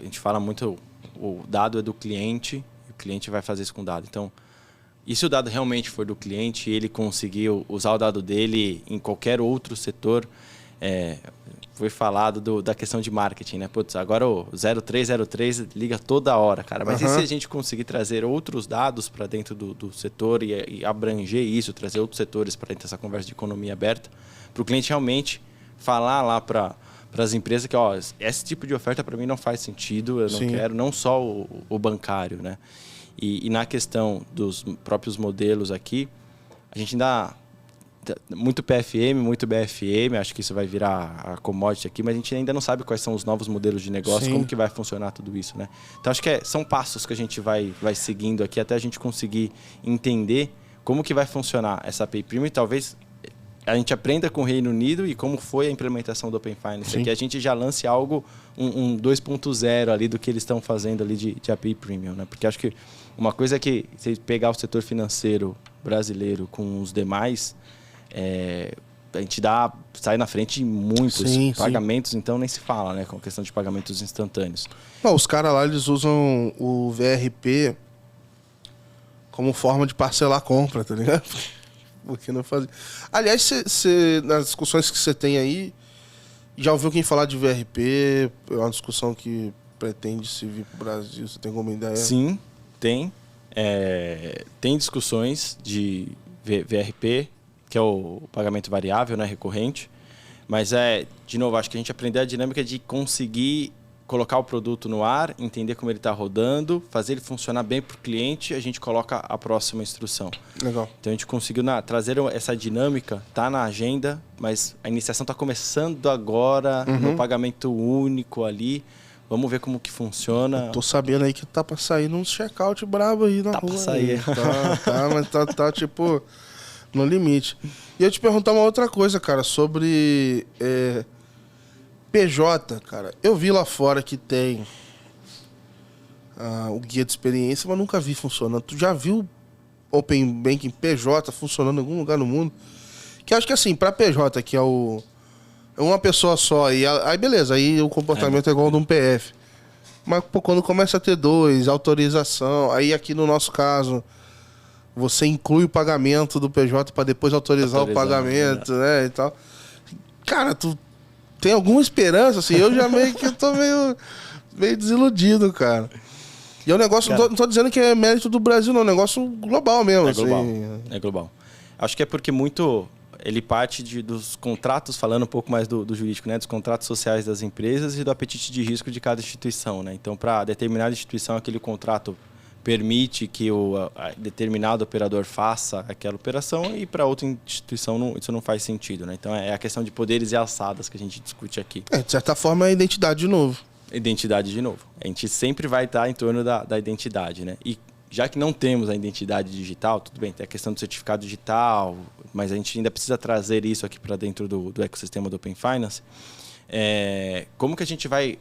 gente fala muito, o dado é do cliente, e o cliente vai fazer isso com o dado. Então, e se o dado realmente for do cliente e ele conseguiu usar o dado dele em qualquer outro setor, foi falado da questão de marketing, né? Putz, agora o 0303 liga toda hora, cara. Mas e se a gente conseguir trazer outros dados para dentro do setor e abranger isso, trazer outros setores para dentro dessa conversa de economia aberta, para o cliente realmente falar lá para as empresas que, esse tipo de oferta para mim não faz sentido, eu não quero, não só o bancário, né? E na questão dos próprios modelos aqui, A gente ainda... Muito PFM, muito BFM, acho que isso vai virar a commodity aqui, mas a gente ainda não sabe quais são os novos modelos de negócio, como que vai funcionar tudo isso, né? Então acho que são passos que a gente vai seguindo aqui até a gente conseguir entender como que vai funcionar essa Pay Premium e talvez a gente aprenda com o Reino Unido e como foi a implementação do Open Finance. Aqui a gente já lance algo, um 2.0 ali do que eles estão fazendo ali de API Premium, né? Porque acho que uma coisa é que se pegar o setor financeiro brasileiro com os demais, a gente sai na frente de muitos pagamentos, então nem se fala, né? Com a questão de pagamentos instantâneos. Não, os caras lá, eles usam o VRP como forma de parcelar a compra, tá ligado? Porque não faz... Aliás, nas discussões que você tem aí, já ouviu quem falar de VRP? É uma discussão que pretende se vir pro Brasil, você tem alguma ideia? Sim, tem. Tem discussões de VRP, que é o pagamento variável, né, recorrente. Mas de novo, acho que a gente aprendeu a dinâmica de conseguir colocar o produto no ar, entender como ele está rodando, fazer ele funcionar bem para o cliente, a gente coloca a próxima instrução. Legal. Então a gente conseguiu trazer essa dinâmica, tá na agenda, mas a iniciação está começando agora, no pagamento único ali. Vamos ver como que funciona. Eu tô sabendo aí que tá para sair uns check-out brabo aí na rua. Tá para sair. Mas tá tipo no limite. E eu te perguntar uma outra coisa, cara, sobre PJ, cara. Eu vi lá fora que tem o guia de experiência, mas nunca vi funcionando. Tu já viu Open Banking PJ funcionando em algum lugar no mundo? Que eu acho que assim, para PJ, que é uma pessoa só, e aí beleza, aí o comportamento é igual ao de um PF. Mas pô, quando começa a ter dois, autorização, aí aqui no nosso caso, você inclui o pagamento do PJ para depois autorizar o pagamento, né, e tal. Cara, tu tem alguma esperança, assim? Eu já meio que tô meio desiludido, cara. E é um negócio, cara, não tô dizendo que é mérito do Brasil, não, é um negócio global mesmo. É global. Acho que é porque ele parte dos contratos, falando um pouco mais do jurídico, né? Dos contratos sociais das empresas e do apetite de risco de cada instituição, né? Então, para determinada instituição, aquele contrato permite que o determinado operador faça aquela operação e para outra instituição isso não faz sentido, né? Então, é a questão de poderes e alçadas que a gente discute aqui. De certa forma, é a identidade de novo. Identidade de novo. A gente sempre vai estar em torno da identidade, né? E já que não temos a identidade digital, tudo bem, tem a questão do certificado digital, mas a gente ainda precisa trazer isso aqui para dentro do ecossistema do Open Finance. Como que a gente vai,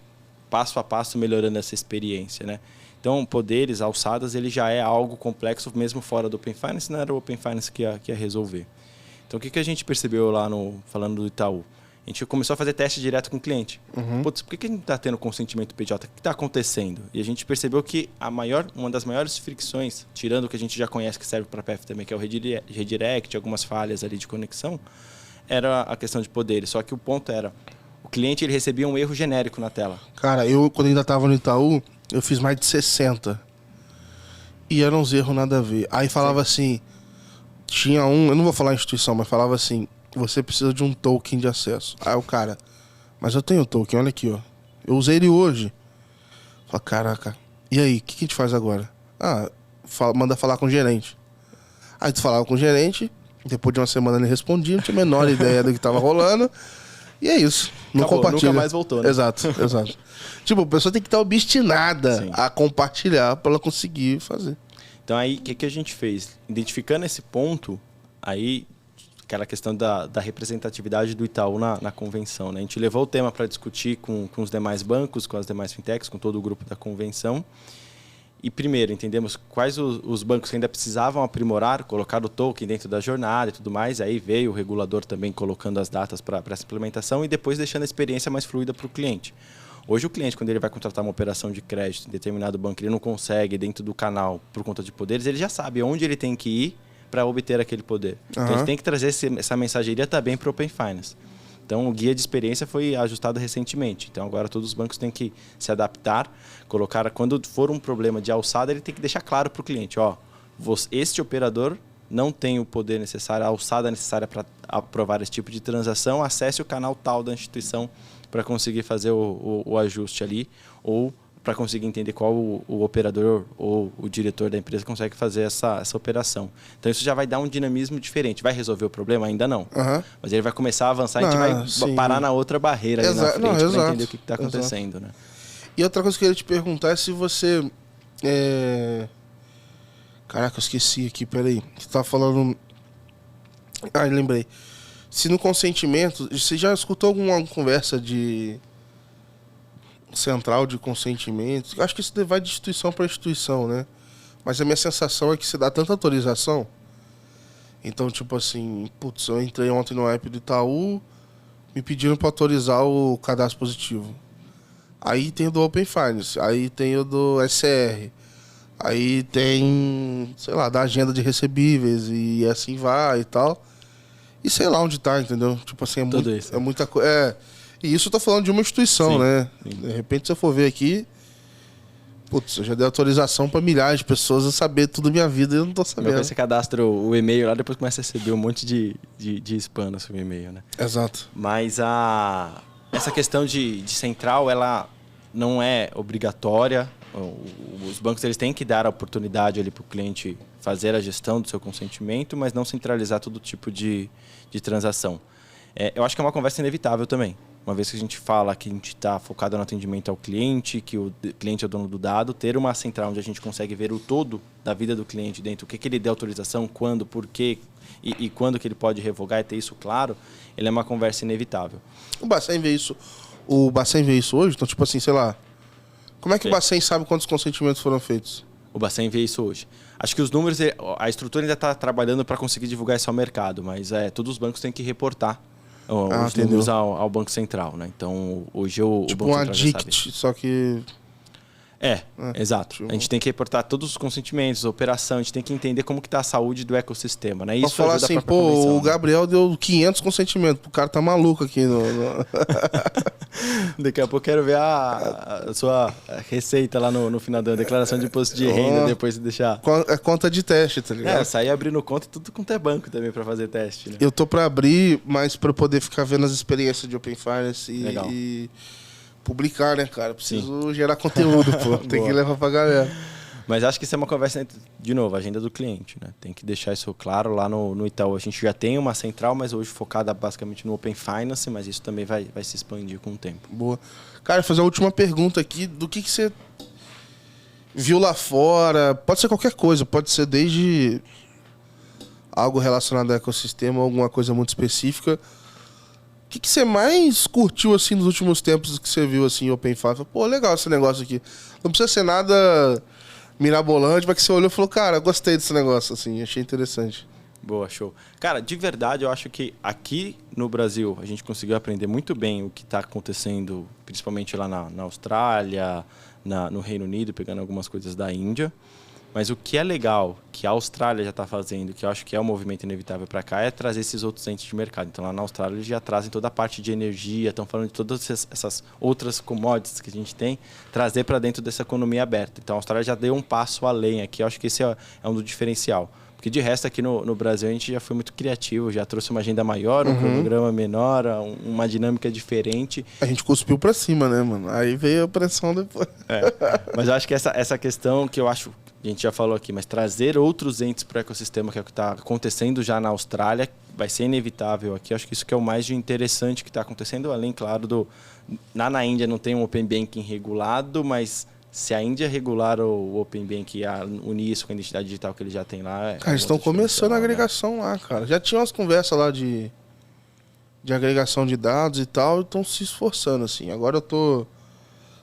passo a passo, melhorando essa experiência, né? Então, poderes, alçadas, ele já é algo complexo, mesmo fora do Open Finance, não era o Open Finance que ia resolver. Então, o que a gente percebeu lá, falando do Itaú? A gente começou a fazer teste direto com o cliente. Putz, por que a gente está tendo consentimento PJ? O que está acontecendo? E a gente percebeu que uma das maiores fricções, tirando o que a gente já conhece que serve para a PF também, que é o redirect, algumas falhas ali de conexão, era a questão de poderes. Só que o ponto era, o cliente ele recebia um erro genérico na tela. Cara, quando ainda estava no Itaú, eu fiz mais de 60. E eram uns erros nada a ver. Aí falava assim, tinha eu não vou falar instituição, mas falava assim, você precisa de um token de acesso. Aí o cara, mas eu tenho token, olha aqui, ó. Eu usei ele hoje. Fala, caraca, e aí, o que a gente faz agora? Manda falar com o gerente. Aí tu falava com o gerente, depois de uma semana ele respondia, não tinha a menor ideia do que tava rolando. E é isso. Não acabou, compartilha. Nunca mais voltou, né? Exato. Tipo, a pessoa tem que estar obstinada a compartilhar para ela conseguir fazer. Então aí, o que a gente fez? Identificando esse ponto, aí, aquela questão da representatividade do Itaú na convenção, né? A gente levou o tema para discutir com os demais bancos, com as demais fintechs, com todo o grupo da convenção. E primeiro, entendemos quais os bancos que ainda precisavam aprimorar, colocar o token dentro da jornada e tudo mais. Aí veio o regulador também colocando as datas para essa implementação e depois deixando a experiência mais fluida para o cliente. Hoje o cliente, quando ele vai contratar uma operação de crédito em determinado banco, ele não consegue dentro do canal por conta de poderes, ele já sabe onde ele tem que ir para obter aquele poder. Então, ele tem que trazer essa mensageria também para o Open Finance. Então, o guia de experiência foi ajustado recentemente. Então, agora todos os bancos têm que se adaptar, colocar, quando for um problema de alçada, ele tem que deixar claro para o cliente, este operador não tem o poder necessário, a alçada necessária para aprovar esse tipo de transação, acesse o canal tal da instituição para conseguir fazer o ajuste ali, ou para conseguir entender qual o operador ou o diretor da empresa consegue fazer essa operação. Então isso já vai dar um dinamismo diferente. Vai resolver o problema? Ainda não. Mas ele vai começar a avançar e a gente vai parar na outra barreira ali na frente para entender o que está acontecendo. Né? E outra coisa que eu queria te perguntar é se você... Caraca, eu esqueci aqui, peraí. Você tava falando... lembrei. Se no consentimento... Você já escutou alguma conversa de... central de consentimento? Acho que isso vai de instituição para instituição, né? Mas a minha sensação é que se dá tanta autorização. Então, tipo assim... Putz, eu entrei ontem no app do Itaú, me pediram para autorizar o cadastro positivo. Aí tem o do Open Finance, aí tem o do SCR, aí tem, sei lá, da agenda de recebíveis e assim vai e tal. E sei lá onde tá, entendeu? Tipo assim, é muita coisa. E isso eu tô falando de uma instituição, né? Sim. De repente, se eu for ver aqui, putz, eu já dei autorização para milhares de pessoas a saber tudo da minha vida e eu não tô sabendo. Depois você cadastra o e-mail lá, depois começa a receber um monte de spam no seu e-mail, né? Exato. Mas essa questão de central, ela não é obrigatória. Os bancos eles têm que dar a oportunidade ali para o cliente fazer a gestão do seu consentimento, mas não centralizar todo tipo de transação. Eu acho que é uma conversa inevitável também. Uma vez que a gente fala que a gente está focado no atendimento ao cliente, que o cliente é o dono do dado, ter uma central onde a gente consegue ver o todo da vida do cliente dentro, o que ele deu autorização, quando, por quê e quando que ele pode revogar e ter isso claro, ele é uma conversa inevitável. O Bacen vê isso hoje? Então, tipo assim, sei lá, como é que o Bacen sabe quantos consentimentos foram feitos? O Bacen vê isso hoje. Acho que os números, a estrutura ainda está trabalhando para conseguir divulgar isso ao mercado, mas todos os bancos têm que reportar os números ao Banco Central, né? Então, hoje o tipo Banco um Central já addict, sabe. só que... Exato. A gente tem que reportar todos os consentimentos, a operação, a gente tem que entender como que está a saúde do ecossistema, né? Isso falar assim, o Gabriel deu 500 consentimentos, o cara tá maluco aqui no... Daqui a pouco quero ver a sua receita lá no final da declaração de imposto de renda, depois de deixar... É conta de teste, tá ligado? Sair abrindo conta e tudo quanto é banco também para fazer teste, né? Eu tô para abrir, mas para poder ficar vendo as experiências de Open Finance e publicar, né, cara? Preciso gerar conteúdo, pô. Tem que levar pra galera. Mas acho que isso é uma conversa, de novo, agenda do cliente, né? Tem que deixar isso claro lá no Itaú. A gente já tem uma central, mas hoje focada basicamente no Open Finance, mas isso também vai se expandir com o tempo. Boa. Cara, vou fazer a última pergunta aqui. Do que você viu lá fora? Pode ser qualquer coisa, pode ser desde algo relacionado ao ecossistema, alguma coisa muito específica. O que você mais curtiu assim nos últimos tempos que você viu assim, Open Finance? Pô, legal esse negócio aqui. Não precisa ser nada mirabolante, mas que você olhou e falou, cara, gostei desse negócio, assim, achei interessante. Boa, show. Cara, de verdade, eu acho que aqui no Brasil a gente conseguiu aprender muito bem o que está acontecendo, principalmente lá na Austrália, no Reino Unido, pegando algumas coisas da Índia. Mas o que é legal, que a Austrália já está fazendo, que eu acho que é um movimento inevitável para cá, é trazer esses outros entes de mercado. Então, lá na Austrália, eles já trazem toda a parte de energia, estão falando de todas essas outras commodities que a gente tem, trazer para dentro dessa economia aberta. Então, a Austrália já deu um passo além aqui. Eu acho que esse é um do diferencial. Porque, de resto, aqui no Brasil, a gente já foi muito criativo, já trouxe uma agenda maior, um cronograma menor, uma dinâmica diferente. A gente cuspiu para cima, né, mano? Aí veio a pressão depois. Mas eu acho que essa questão que eu acho... A gente já falou aqui, mas trazer outros entes para o ecossistema, que é o que está acontecendo já na Austrália, vai ser inevitável aqui. Acho que isso que é o mais interessante que está acontecendo, além, claro, na Índia não tem um Open Banking regulado, mas se a Índia regular o Open Banking e unir isso com a identidade digital que eles já têm lá... Cara, eles estão começando a agregação lá, cara. Já tinha umas conversas lá de agregação de dados e tal, e estão se esforçando, assim. Agora eu tô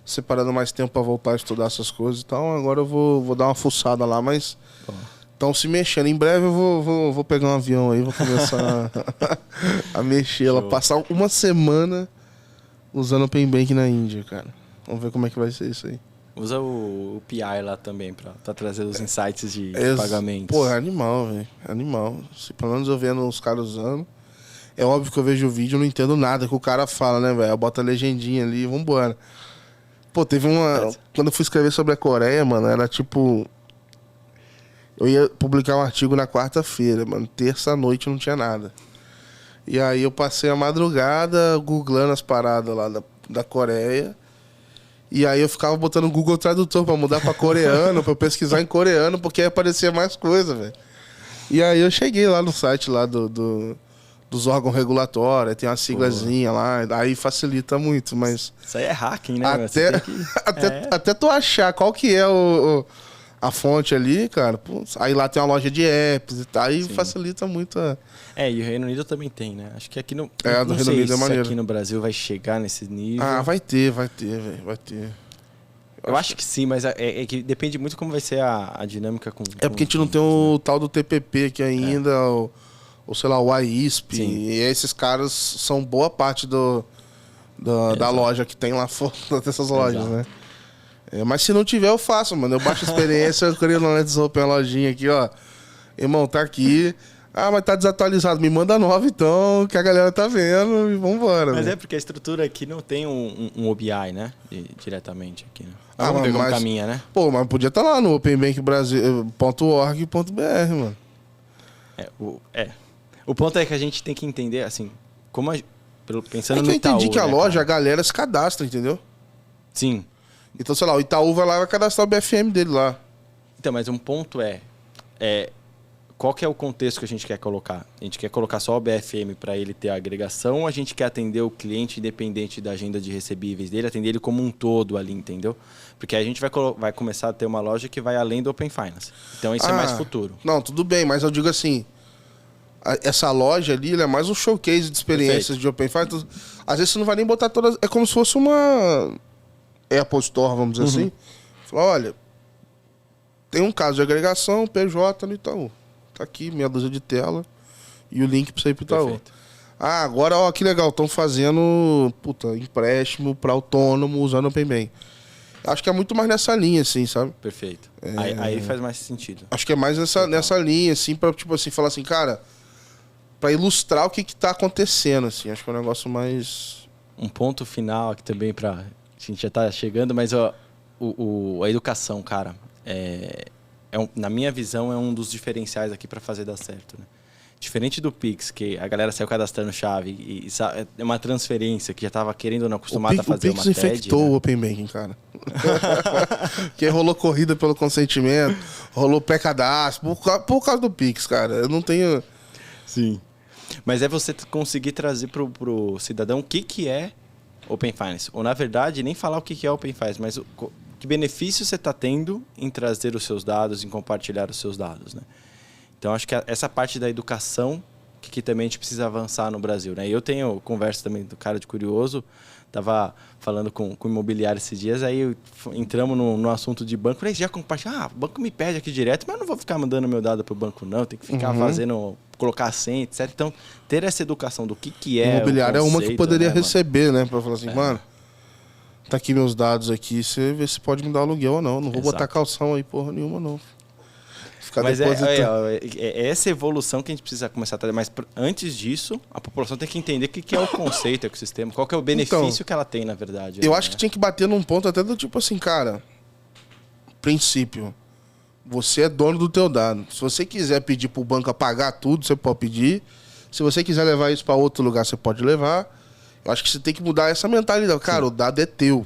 separando mais tempo para voltar a estudar essas coisas e tal. Agora eu vou dar uma fuçada lá, mas estão se mexendo. Em breve eu vou pegar um avião aí, vou começar a mexer. Ela passar uma semana usando Open Bank na Índia, cara. Vamos ver como é que vai ser isso aí. Usa o PI lá também para trazer os insights de pagamentos. Pô, é animal, velho. Animal. Se pelo menos eu vendo os caras usando. É óbvio que eu vejo o vídeo e não entendo nada que o cara fala, né, velho? Bota a legendinha ali e vambora. Pô, teve uma... Quando eu fui escrever sobre a Coreia, mano, era tipo... Eu ia publicar um artigo na quarta-feira, mano. Terça-noite não tinha nada. E aí eu passei a madrugada googlando as paradas lá da Coreia. E aí eu ficava botando Google Tradutor pra mudar pra coreano, pra eu pesquisar em coreano, porque aí aparecia mais coisa, velho. E aí eu cheguei lá no site lá dos órgãos regulatórios, tem uma siglazinha lá, aí facilita muito, mas... Isso aí é hacking, né? Até tu achar qual que é a fonte ali, cara, putz, aí lá tem uma loja de apps e tal, aí facilita muito a... E o Reino Unido também tem, né? Acho que aqui no... do Reino Unido é maneiro. Aqui no Brasil vai chegar nesse nível. Ah, vai ter, velho, vai ter. Eu acho que sim, mas é que depende muito como vai ser a dinâmica com... É porque a gente não tem o tal do TPP aqui ainda, ou sei lá, o ISP. Sim. E esses caras são boa parte da loja que tem lá fora, dessas lojas, né? Mas se não tiver, eu faço, mano. Eu baixo a experiência, eu crio no Let's Open a lojinha aqui, ó. Irmão, tá aqui. Ah, mas tá desatualizado. Me manda nova, então, que a galera tá vendo e vambora. Mas porque a estrutura aqui não tem um OBI, né? Diretamente aqui, né? Vamos ver como caminha, né? Pô, mas podia estar lá no openbankbrasil.org.br, mano. O ponto é que a gente tem que entender, assim, pensando no Itaú, eu entendi que a loja, cara? a galera se cadastra, entendeu? Sim. Então, sei lá, o Itaú vai lá e vai cadastrar o BFM dele lá. Então, mas um ponto qual que é o contexto que a gente quer colocar? A gente quer colocar só o BFM para ele ter a agregação ou a gente quer atender o cliente independente da agenda de recebíveis dele, atender ele como um todo ali, entendeu? Porque a gente vai começar a ter uma loja que vai além do Open Finance. Então isso é mais futuro. Não, tudo bem, mas eu digo assim, essa loja ali é mais um showcase de experiências de Open Finance. Então, às vezes você não vai nem botar todas... É como se fosse uma Apple Store, vamos dizer assim. Fala, olha, tem um caso de agregação, PJ no Itaú. Tá aqui, meia dúzia de tela e o link pra você ir pro Itaú. Perfeito. Ah, agora, ó, que legal, estão fazendo, empréstimo pra autônomo usando o OpenBank. Acho que é muito mais nessa linha, assim, sabe? Perfeito. Aí faz mais sentido. Acho que é mais nessa linha, assim, pra, tipo assim, falar assim, cara, pra ilustrar o que tá acontecendo, assim. Acho que é um negócio mais... Um ponto final aqui também pra... A gente já tá chegando, mas ó, a educação, cara, na minha visão, é um dos diferenciais aqui para fazer dar certo, né? Diferente do Pix, que a galera saiu cadastrando chave e é uma transferência que já estava querendo ou não acostumada a fazer uma TED. O Pix infectou o Open Banking, cara. Porque rolou corrida pelo consentimento, rolou pré-cadastro, por causa do Pix, cara. Eu não tenho... Sim. Mas é você conseguir trazer pro cidadão o que é Open Finance. Ou, na verdade, nem falar o que é Open Finance, mas que benefício você está tendo em trazer os seus dados, em compartilhar os seus dados, né? Então, acho que essa parte da educação que também a gente precisa avançar no Brasil, né? Eu tenho conversa também do cara de curioso, estava falando com o imobiliário esses dias, aí entramos no assunto de banco, falei, já compartilha, o banco me pede aqui direto, mas eu não vou ficar mandando meu dado para o banco não, tem que ficar colocar senha, etc. Então, ter essa educação do que é o imobiliário conceito, é uma que poderia né, receber, né? Para falar assim, mano, tá aqui meus dados aqui, você vê se pode me dar aluguel ou não. Não vou botar calção aí porra nenhuma, não. Mas é essa evolução que a gente precisa começar a trazer. Mas antes disso, a população tem que entender o que é o conceito, o ecossistema, qual que é o benefício que ela tem, na verdade. Eu acho que tinha que bater num ponto até do tipo assim, cara, princípio, você é dono do teu dado. Se você quiser pedir pro banco apagar tudo, você pode pedir. Se você quiser levar isso para outro lugar, você pode levar. Eu acho que você tem que mudar essa mentalidade. Cara, o dado é teu.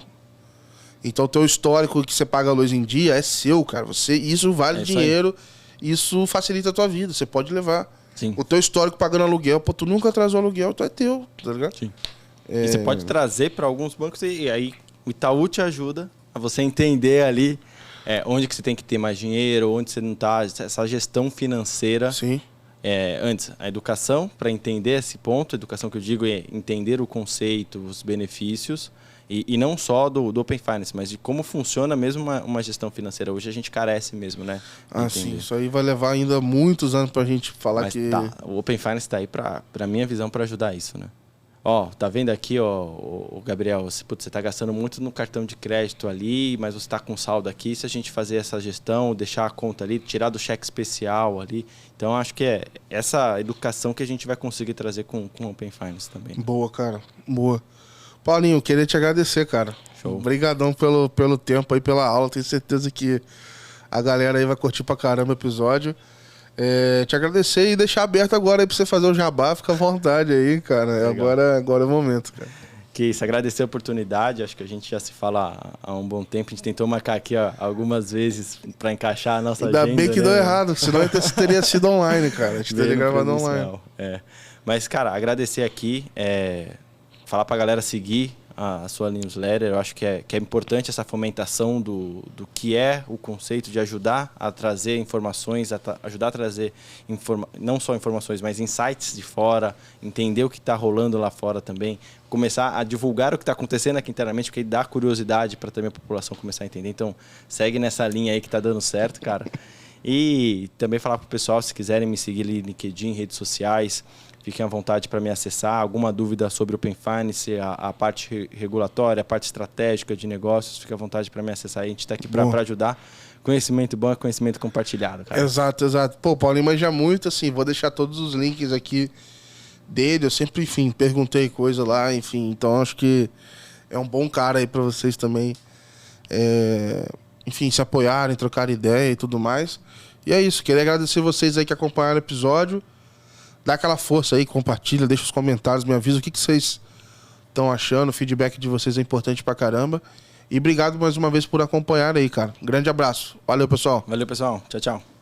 Então, o teu histórico que você paga a luz em dia é seu, cara. Isso vale dinheiro, isso facilita a tua vida. Você pode levar. Sim. O teu histórico pagando aluguel, tu nunca atrasou aluguel, então é teu, tá ligado? Sim. E você pode trazer para alguns bancos e aí o Itaú te ajuda a você entender ali onde que você tem que ter mais dinheiro, onde você não está, essa gestão financeira. Sim. Antes, a educação, para entender esse ponto, a educação que eu digo é entender o conceito, os benefícios, e não só do Open Finance, mas de como funciona mesmo uma gestão financeira. Hoje a gente carece mesmo, né? Sim, isso aí vai levar ainda muitos anos para a gente falar. Mas que... o Open Finance está aí, para minha visão, para ajudar isso, né? Ó, tá vendo aqui, ó, o Gabriel, você tá gastando muito no cartão de crédito ali, mas você tá com saldo aqui. Se a gente fazer essa gestão, deixar a conta ali, tirar do cheque especial ali. Então, acho que é essa educação que a gente vai conseguir trazer com o Open Finance também. Boa, cara. Boa. Paulinho, queria te agradecer, cara. Show. Obrigadão pelo tempo aí, pela aula. Tenho certeza que a galera aí vai curtir pra caramba o episódio. Te agradecer e deixar aberto agora aí pra você fazer o jabá. Fica à vontade aí, cara. Agora é o momento, cara. Que isso, agradecer a oportunidade. Acho que a gente já se fala há um bom tempo. A gente tentou marcar aqui ó, algumas vezes para encaixar a nossa agenda. Ainda bem que né? deu errado, senão teria sido online, cara. A gente teria gravado online. Mas, cara, agradecer aqui, falar pra galera seguir a sua newsletter. Eu acho que é importante essa fomentação do que é o conceito de ajudar a trazer informações, ajudar a trazer não só informações, mas insights de fora, entender o que está rolando lá fora também, começar a divulgar o que está acontecendo aqui internamente, porque dá curiosidade para também a população começar a entender. Então, segue nessa linha aí que está dando certo, cara. E também falar pro pessoal, se quiserem me seguir ali no LinkedIn, redes sociais, fiquem à vontade para me acessar. Alguma dúvida sobre Open Finance, a parte regulatória, a parte estratégica de negócios, fiquem à vontade para me acessar. A gente está aqui para ajudar. Conhecimento bom é conhecimento compartilhado, cara. Exato. Pô, o Paulinho manja muito, assim, vou deixar todos os links aqui dele. Eu sempre, enfim, perguntei coisa lá, enfim. Então, acho que é um bom cara aí para vocês também, enfim, se apoiarem, trocarem ideia e tudo mais. E é isso. Queria agradecer vocês aí que acompanharam o episódio. Dá aquela força aí, compartilha, deixa os comentários, me avisa o que vocês estão achando. O feedback de vocês é importante pra caramba. E obrigado mais uma vez por acompanhar aí, cara. Um grande abraço. Valeu, pessoal. Valeu, pessoal. Tchau, tchau.